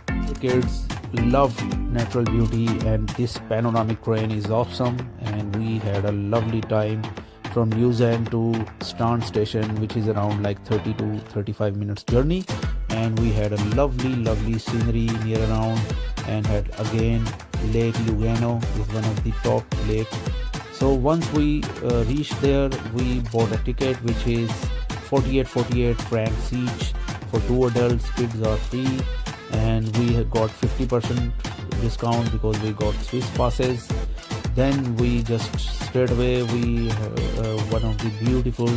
The kids love natural beauty, and this panoramic train is awesome, and we had a lovely time from Lausanne to Stern station, which is around like 30 to 35 minutes journey, and we had a lovely scenery near around, and had again Lake Lugano is one of the top lake. So once we reached there, we bought a ticket which is 48 francs each for 2 adults. Kids are free, and we had got 50% discount because we got Swiss passes. Then we just straight away one of the beautiful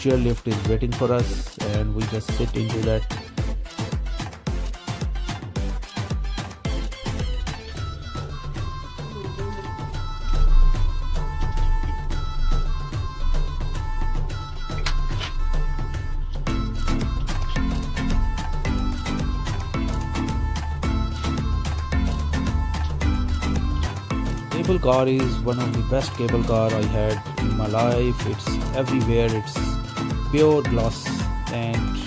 chairlift is waiting for us, and we just sit into that. Cable car is one of the best cable car I had in my life. It's everywhere, it's pure glass, and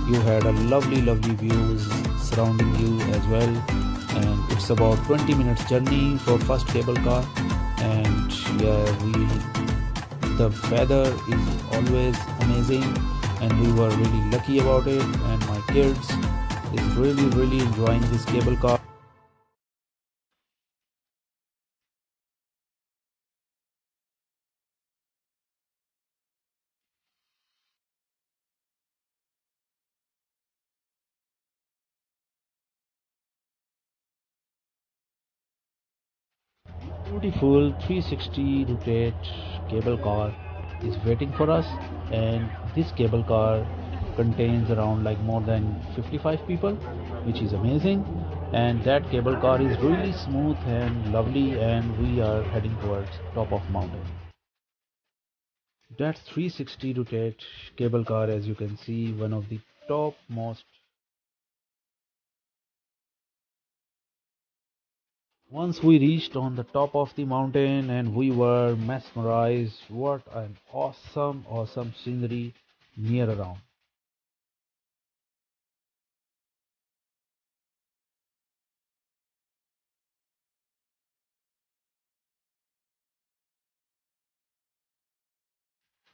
you had a lovely views surrounding you as well. And it's about 20 minutes journey for first cable car, and yeah, the weather is always amazing, and we were really lucky about it, and my kids is really enjoying this cable car. Beautiful 360 rotate cable car is waiting for us, and this cable car contains around like more than 55 people, which is amazing. And that cable car is really smooth and lovely, and we are heading towards top of mountain. That 360 rotate cable car, as you can see, one of the top most. Once we reached on the top of the mountain, and we were mesmerized. What an awesome scenery near around.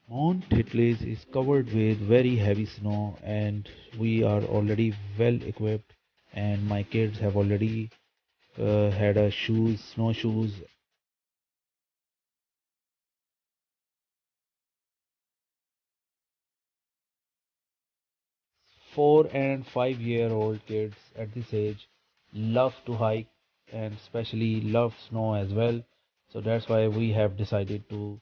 Mount Titlis is covered with very heavy snow, and we are already well equipped, and my kids have already had a snowshoes. 4 and 5 year old kids at this age love to hike, and especially love snow as well. So that's why we have decided to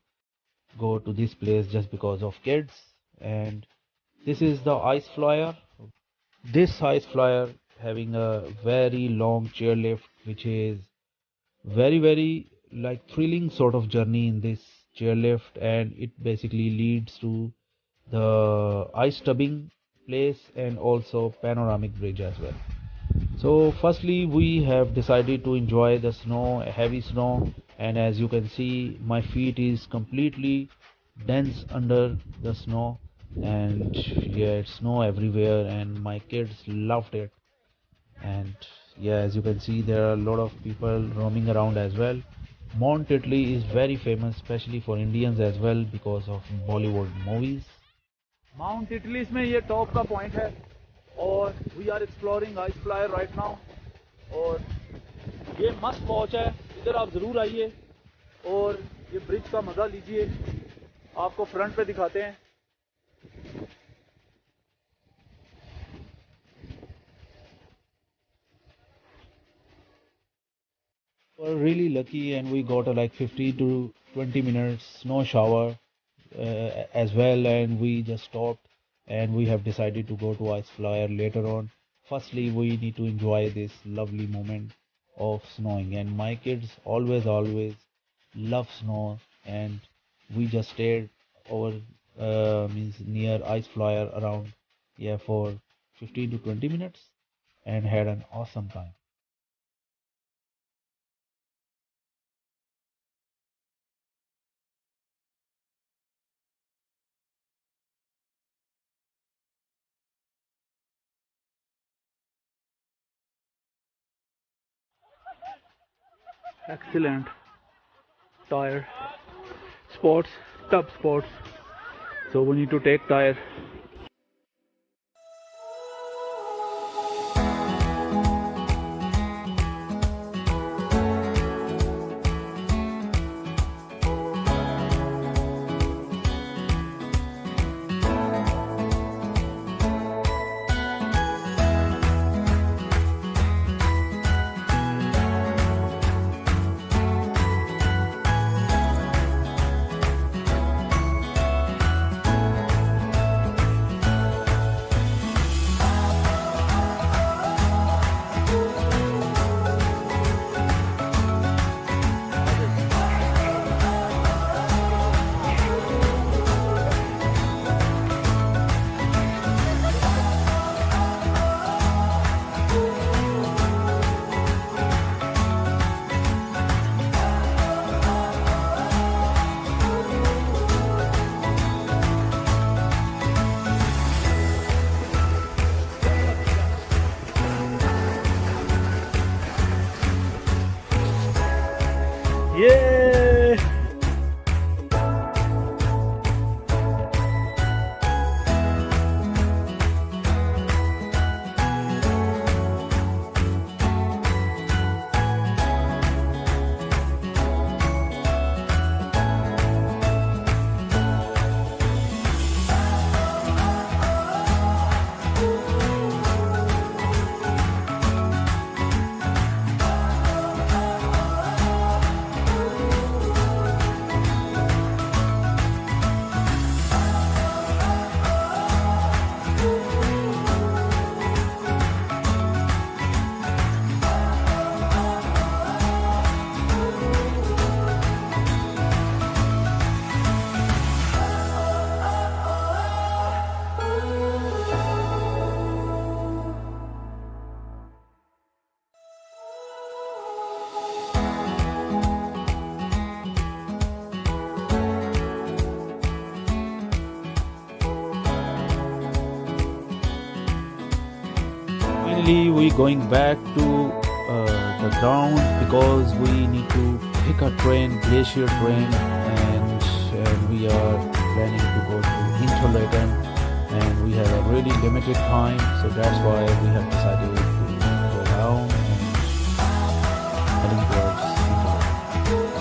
go to this place just because of kids. And this is the ice flyer. This ice flyer having a very long chairlift, which is very like thrilling sort of journey in this chairlift, and it basically leads to the ice tubbing place and also panoramic bridge as well. So firstly we have decided to enjoy the snow, heavy snow, and as you can see my feet is completely dense under the snow, and yeah, it's snow everywhere, and my kids loved it. And yeah, as you can see there are a lot of people roaming around as well. Mount Italy is very famous especially for Indians as well because of Bollywood movies. Mount Titlis में ये top का point है, और we are exploring ice flyer right now. और ये मस्त पहुंच है, इधर आप ज़रूर आइए और ये ब्रिज का मज़ा लीजिए। आपको फ्रंट पे दिखाते हैं। We're really lucky and we got a like 15 to 20 minutes snow shower as well, and we just stopped and we have decided to go to ice flyer later on. Firstly, we need to enjoy this lovely moment of snowing, and my kids always love snow, and we just stayed over means near ice flyer around for 15 to 20 minutes and had an awesome time. Excellent. Tire sports, tub sports. So we need to take tire. Yeah. Finally, we going back to the ground because we need to pick a train, glacier train, and we are planning to go to Interlaken, and we have a really limited time, so that's why we have decided to go down and heading towards Interlaken.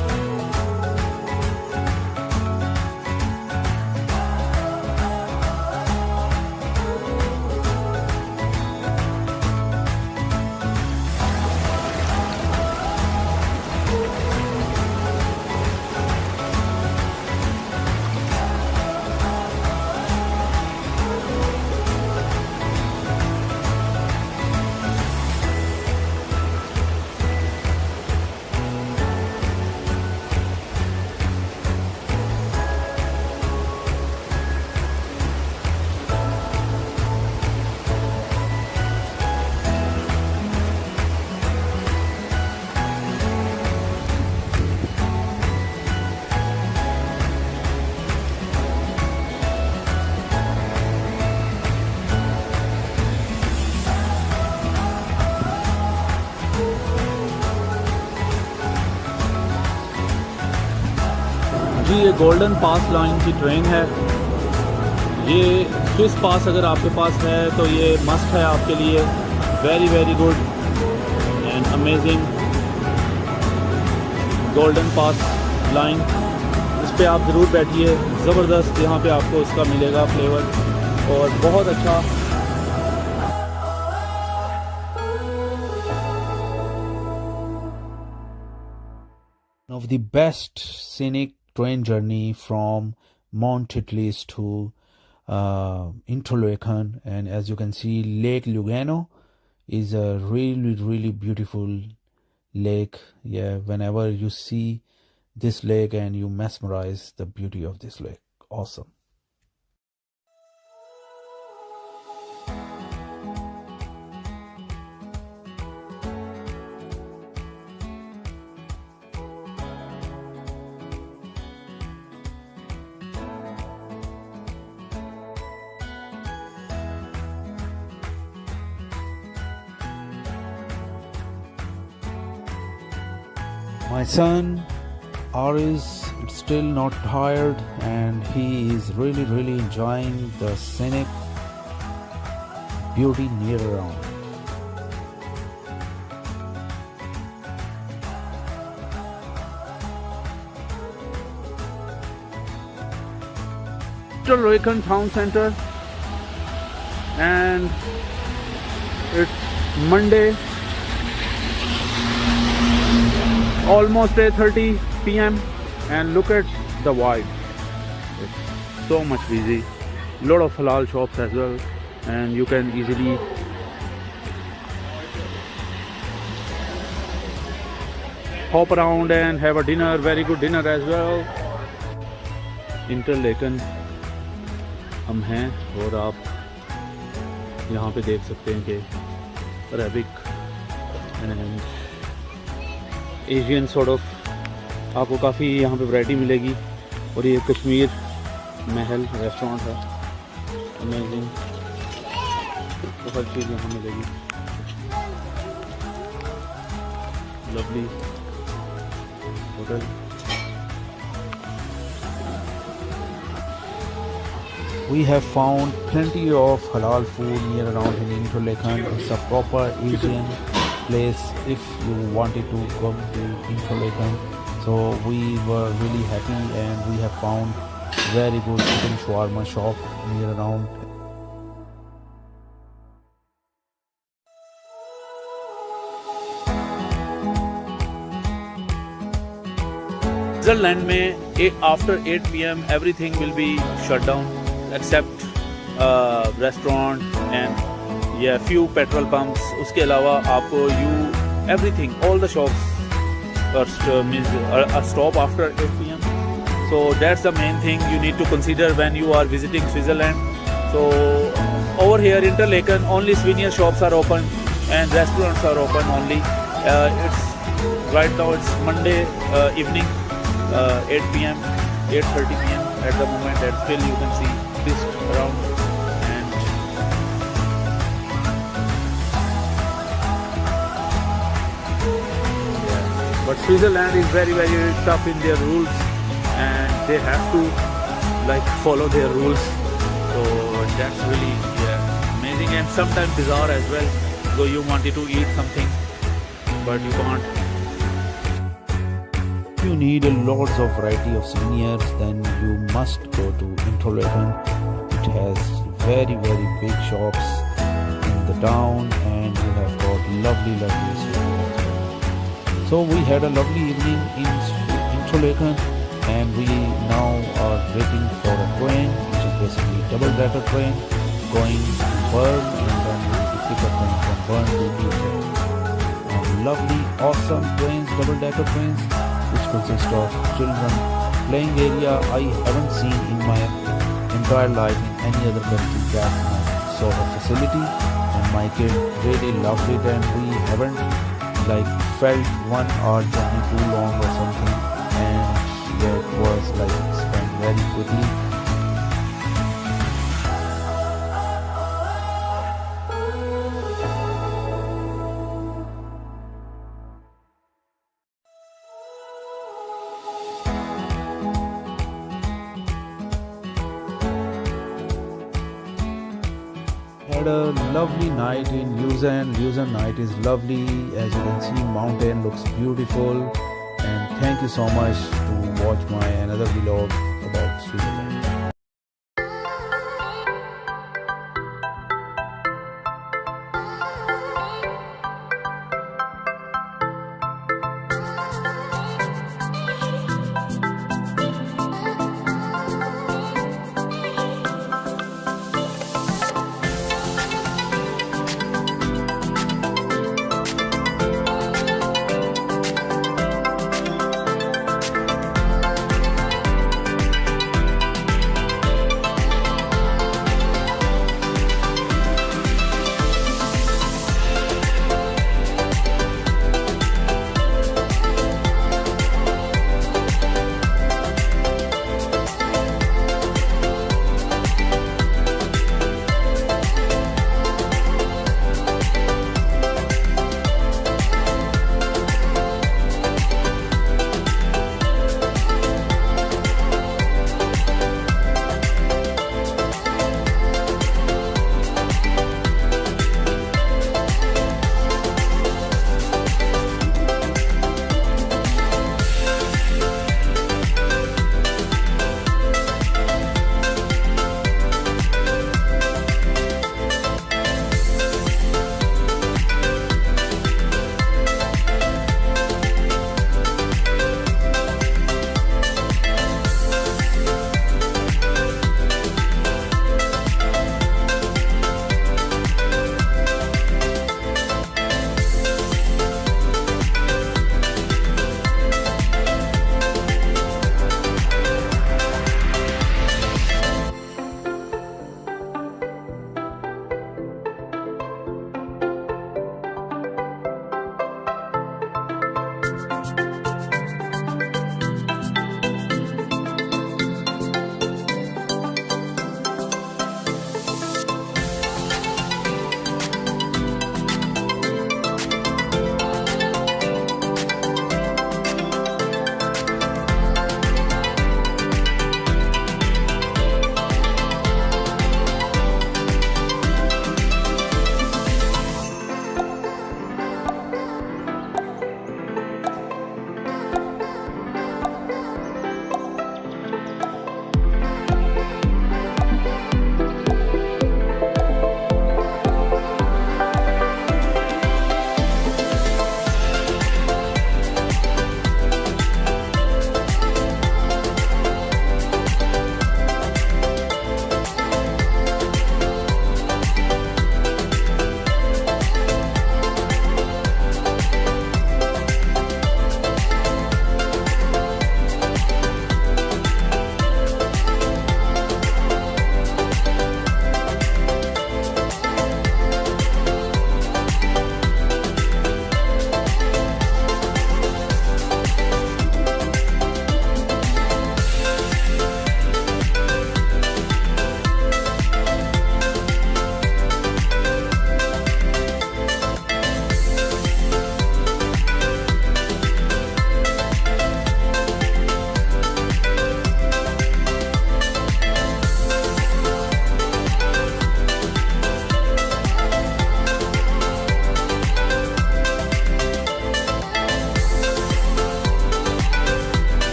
जी ये Golden Pass line की train है। ये Swiss पास अगर आपके पास है तो ये must है आपके लिए। Very good and amazing Golden Pass line, इस पे आप ज़रूर बैठिए। ज़बरदस्त यहाँ पे आपको इसका मिलेगा फ्लेवर और बहुत अच्छा। One of the best scenic train journey from Mount Titlis to Interlaken, and as you can see, Lake Lugano is a really beautiful lake. Yeah, whenever you see this lake and you mesmerize the beauty of this lake. Awesome. My son Aris is still not tired and he is really enjoying the scenic beauty near around. Interlaken Town Center, and it's Monday, almost 8:30 p.m. and look at the vibe. It's so much busy. Lot of halal shops as well, and you can easily hop around and have a dinner, very good dinner as well. Interlaken हम हैं और आप यहाँ पे देख सकते हैं कि Arabic and Asian sort of आपको काफ़ी यहाँ पे वैरायटी मिलेगी। और ये कश्मीर महल रेस्टोरेंट है, अमेजिंग, तो हर चीज़ यहाँ मिलेगी। Lovely hotel. We have found plenty of halal food near around in Interlaken. It's a proper Asian place if you wanted to come to Interlaken. So we were really happy and we have found very good chicken shawarma shop near around. Switzerland में after 8 PM everything will be shut down except restaurant and few petrol pumps. उसके अलावा आपको everything, all the shops are stop after 8 PM. So that's the main thing you need to consider when you are visiting Switzerland. So over here in Interlaken only souvenir shops are open and restaurants are open only. It's right now it's Monday evening, 8 PM, 8:30 PM at the moment, and still you can see this around. And but Switzerland is very tough in their rules and they have to like follow their rules. So that's really amazing and sometimes bizarre as well. So you wanted to eat something but you can't. If you need lots of variety of souvenirs, then you must go to Interlaken. It has very big shops in the town and you have got lovely souvenirs. So we had a lovely evening in Interlaken and we now are waiting for a train, which is basically double-decker train going to Bern, and then we will pick a train from Bern to Utrecht. Lovely, awesome trains, double-decker trains, which consist of children playing area. I haven't seen in my entire life in any other country that sort of facility, and my kid really loved it, and we haven't like felt 1 hour journey too long or something, and it was like spent very quickly. Had a lovely night in Lausanne. Lausanne night is lovely. As you can see, mountain looks beautiful. And thank you so much to watch my another vlog about Switzerland.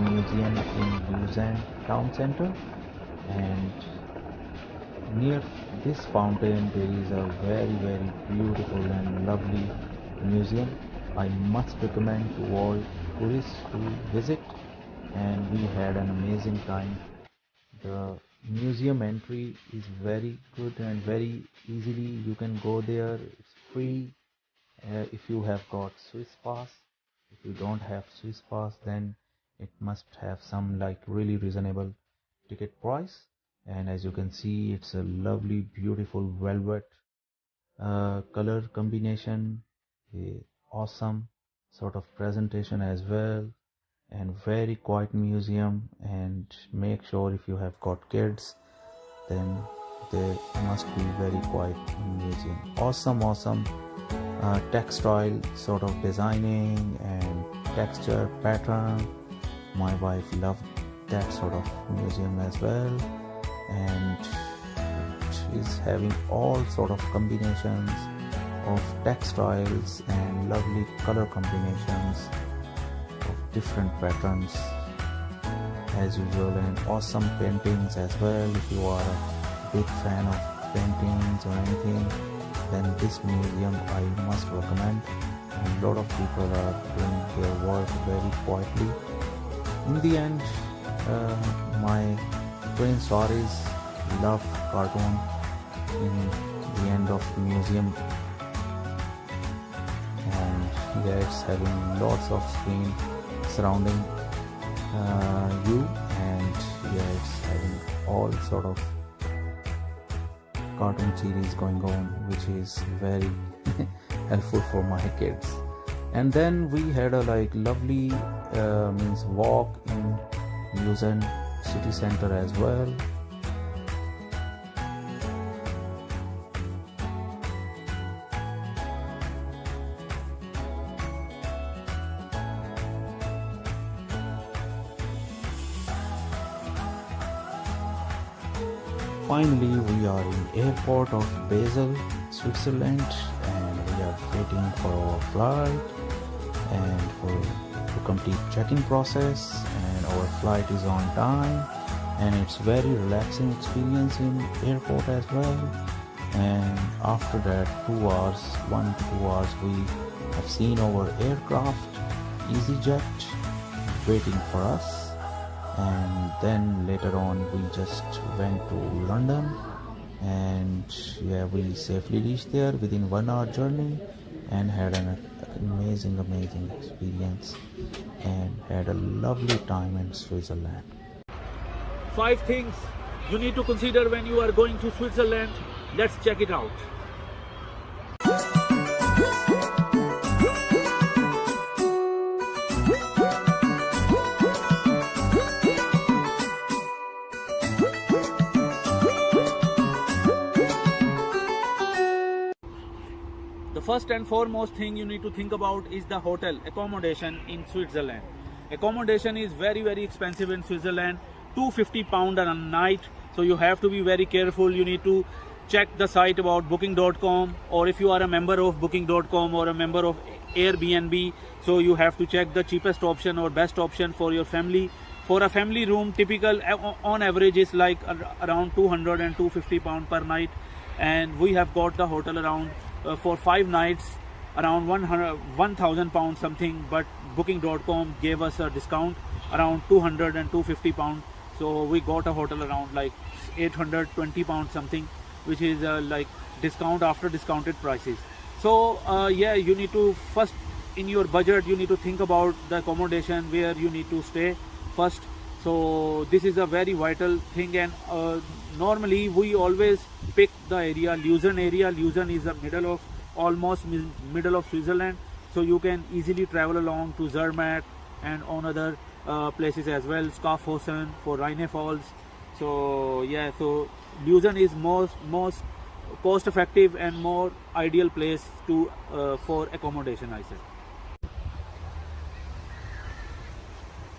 museum in Lausanne town center, and near this fountain there is a very beautiful and lovely museum. I must recommend to all tourists to visit, and we had an amazing time. The museum entry is very good and very easily you can go there. It's free if you have got Swiss pass. If you don't have Swiss pass, then it must have some like really reasonable ticket price. And as you can see, it's a lovely beautiful velvet color combination, a awesome sort of presentation as well, and very quiet museum. And make sure if you have got kids, then they must be very quiet in museum. Awesome textile sort of designing and texture pattern. My wife loved that sort of museum as well, and it is having all sort of combinations of textiles and lovely color combinations of different patterns as usual, and awesome paintings as well. If you are a big fan of paintings or anything, then this museum I must recommend. And a lot of people are doing their work very quietly. In the end, my twin stories love cartoon in the end of museum, and yeah, it's having lots of screen surrounding you, and yeah, it's having all sort of cartoon series going on, which is very helpful for my kids. And then we had a like lovely walk in Lausanne city center as well. Finally, we are in airport of Basel, Switzerland, and we are waiting for our flight and to complete check-in process, and our flight is on time, and it's very relaxing experience in airport as well. And after that 1 to 2 hours, we have seen our aircraft EasyJet waiting for us. And then later on we just went to London, and yeah, we safely reached there within 1 hour journey, and had an amazing experience and had a lovely time in Switzerland. 5 things you need to consider when you are going to Switzerland. Let's check it out. The first and foremost thing you need to think about is the hotel accommodation in Switzerland. Accommodation is very expensive in Switzerland, £250 a night. So you have to be very careful. You need to check the site about booking.com, or if you are a member of booking.com or a member of Airbnb, so you have to check the cheapest option or best option for your family. For a family room, typical on average is like around 200 and 250 pound per night, and we have got the hotel around for 5 nights around 1,000 pounds something, but booking.com gave us a discount around 200 and 250 pounds, so we got a hotel around like 820 pounds something, which is like discount after discounted prices. So yeah, you need to first in your budget you need to think about the accommodation where you need to stay first. So this is a very vital thing, and normally we always pick the area Lausanne area. Lausanne is the almost middle of Switzerland, so you can easily travel along to Zermatt and on other places as well, Schaffhausen for Rhine Falls. So yeah, so Lausanne is most cost effective and more ideal place to for accommodation, I said.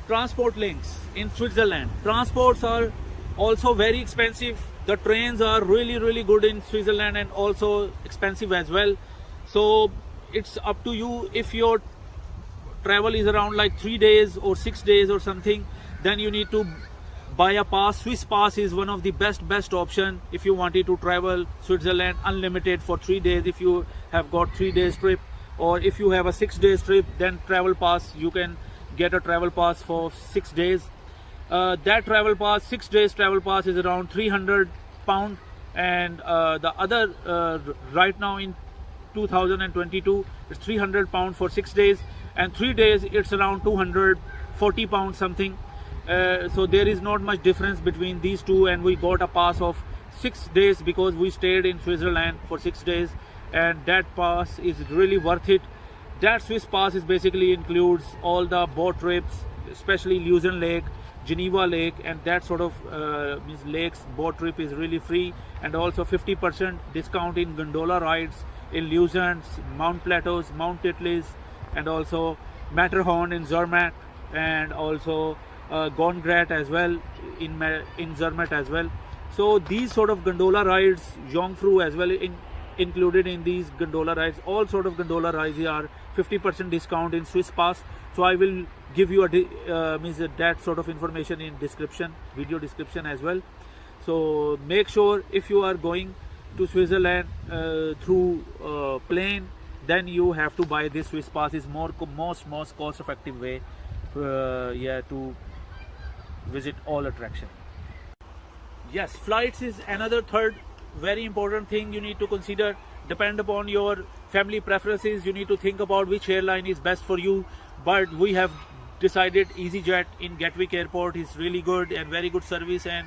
Transport links in Switzerland. Transports are also very expensive. The trains are really good in Switzerland and also expensive as well. So it's up to you. If your travel is around like 3 days or 6 days or something, then you need to buy a pass. Swiss pass is one of the best option if you wanted to travel Switzerland unlimited for 3 days. If you have got 3 days trip, or if you have a 6 days trip, then travel pass, you can get a travel pass for 6 days. That travel pass, 6 days travel pass, is around £300, and the other right now in 2022 it's £300 for 6 days, and 3 days it's around £240 something. So there is not much difference between these two, and we got a pass of 6 days because we stayed in Switzerland for 6 days, and that pass is really worth it. That Swiss pass is basically includes all the boat trips, especially Lucerne Lake, Geneva Lake, and that sort of means lakes. Boat trip is really free, and also 50% discount in gondola rides in Lucerne, Mount Plateaus, Mount Titlis, and also Matterhorn in Zermatt, and also Gongrat as well in Zermatt as well. So these sort of gondola rides, Jungfrau as well included in these gondola rides. All sort of gondola rides are 50% discount in Swiss pass. So I will give you that sort of information in description, video description as well. So make sure if you are going to Switzerland through plane, then you have to buy this Swiss pass. Is most cost effective way to visit all attraction. Yes, flights is another third very important thing you need to consider. Depend upon your family preferences, you need to think about which airline is best for you. But we have decided EasyJet in Gatwick Airport is really good and very good service, and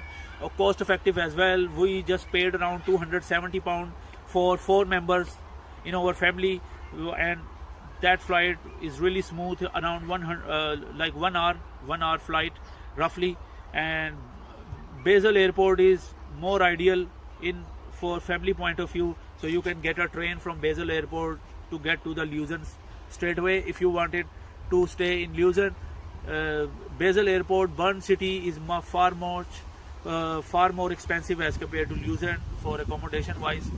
cost effective as well. We just paid around £270 for 4 members in our family, and that flight is really smooth, around 1 hour flight roughly. And Basel Airport is more ideal for family point of view, so you can get a train from Basel Airport to get to the Lucerne straight away. If you wanted to stay in Lucerne, Basel Airport, Bern City is far more expensive as compared to Lucerne for accommodation wise.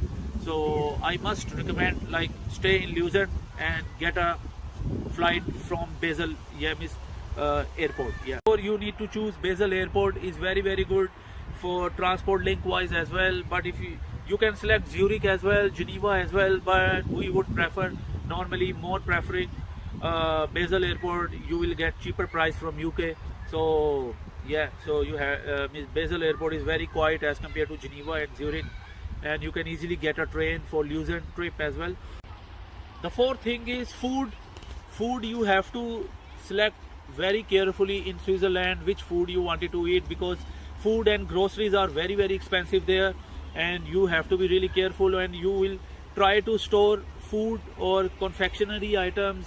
So I must recommend stay in Lucerne and get a flight from Basel airport. Or you need to choose Basel Airport is very good for transport link wise as well. But if you can select Zurich as well, Geneva as well, but we would preferring Basel Airport. You will get cheaper price from UK. So you have Basel Airport is very quiet as compared to Geneva and Zurich, and you can easily get a train for Lucerne trip as well. The fourth thing is food. You have to select very carefully in Switzerland which food you wanted to eat, because food and groceries are very expensive there, and you have to be really careful. And you will try to store food or confectionery items,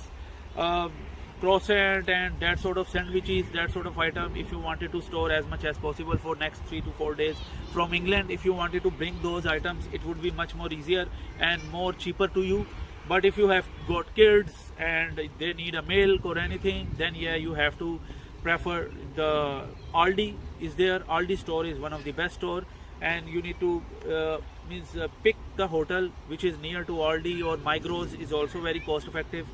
croissant and that sort of sandwiches, that sort of item, if you wanted to store as much as possible for next 3 to 4 days. From England, if you wanted to bring those items, it would be much more easier and more cheaper to you. But if you have got kids and they need a milk or anything, then you have to prefer the Aldi is there. Aldi store is one of the best store, and you need to pick the hotel which is near to Aldi, or Migros is also very cost effective.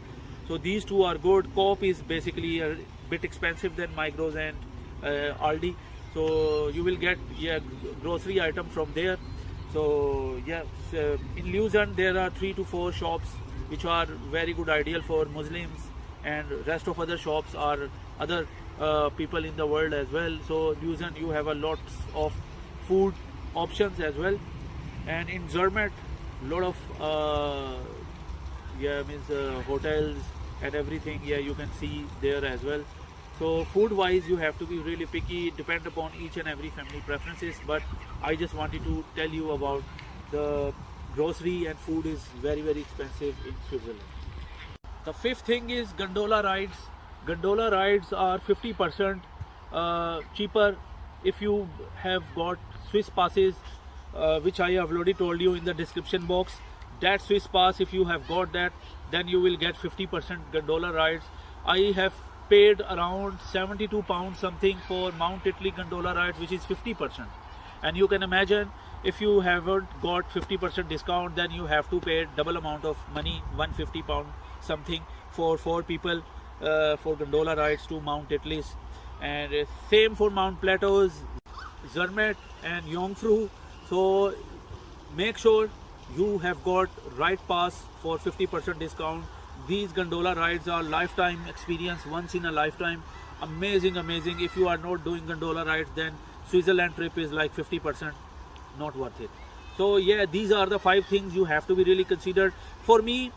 So these two are good. Coop is basically a bit expensive than Migros and Aldi. So you will get grocery item from there. So in Lucerne there are 3 to 4 shops which are very good, ideal for Muslims, and rest of other shops are other people in the world as well. So Lucerne you have a lot of food options as well. And in Zermatt, lot of hotels and everything you can see there as well. So food wise you have to be really picky, depend upon each and every family preferences. But I just wanted to tell you about the grocery and food is very expensive in Switzerland. The fifth thing is gondola rides. Gondola rides are 50% cheaper if you have got Swiss passes, which I have already told you in the description box. That Swiss pass, if you have got that, then you will get 50% gondola rides. I have paid around £72 something for Mount Italy gondola rides, which is 50%. And you can imagine, if you haven't got 50% discount, then you have to pay double amount of money, £150 something for 4 people. for gondola rides to Mount Titlis, and same for Mount Plateaus, Zermatt and Jungfrau. So make sure you have got right pass for 50% discount. These gondola rides are lifetime experience, once in a lifetime. Amazing, amazing. If you are not doing gondola rides, then Switzerland trip is like 50% not worth it. So yeah, these are the 5 things you have to be really considered. For me,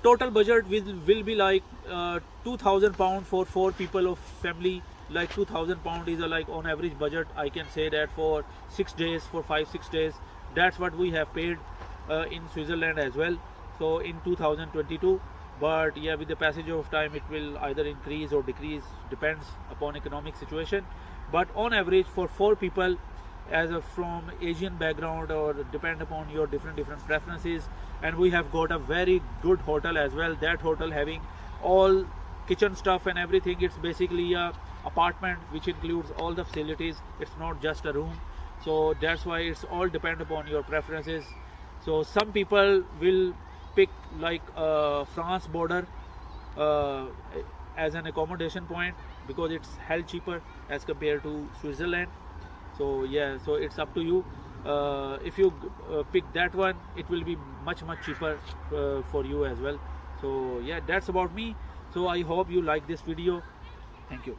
total budget will be like £2,000 for 4 people of family. Like £2,000 is a, like on average budget, I can say that for 6 days, for 5-6 days. That's what we have paid in Switzerland as well, so in 2022. But yeah, with the passage of time, it will either increase or decrease, depends upon economic situation. But on average, for 4 people, as a from Asian background, or depend upon your different preferences. And we have got a very good hotel as well. That hotel having all kitchen stuff and everything. It's basically a apartment which includes all the facilities. It's not just a room. So that's why it's all depend upon your preferences. So some people will pick like France border as an accommodation point, because it's hell cheaper as compared to Switzerland. So yeah, so it's up to you. If you pick that one, it will be much cheaper for you as well. So yeah, that's about me. So I hope you like this video. Thank you.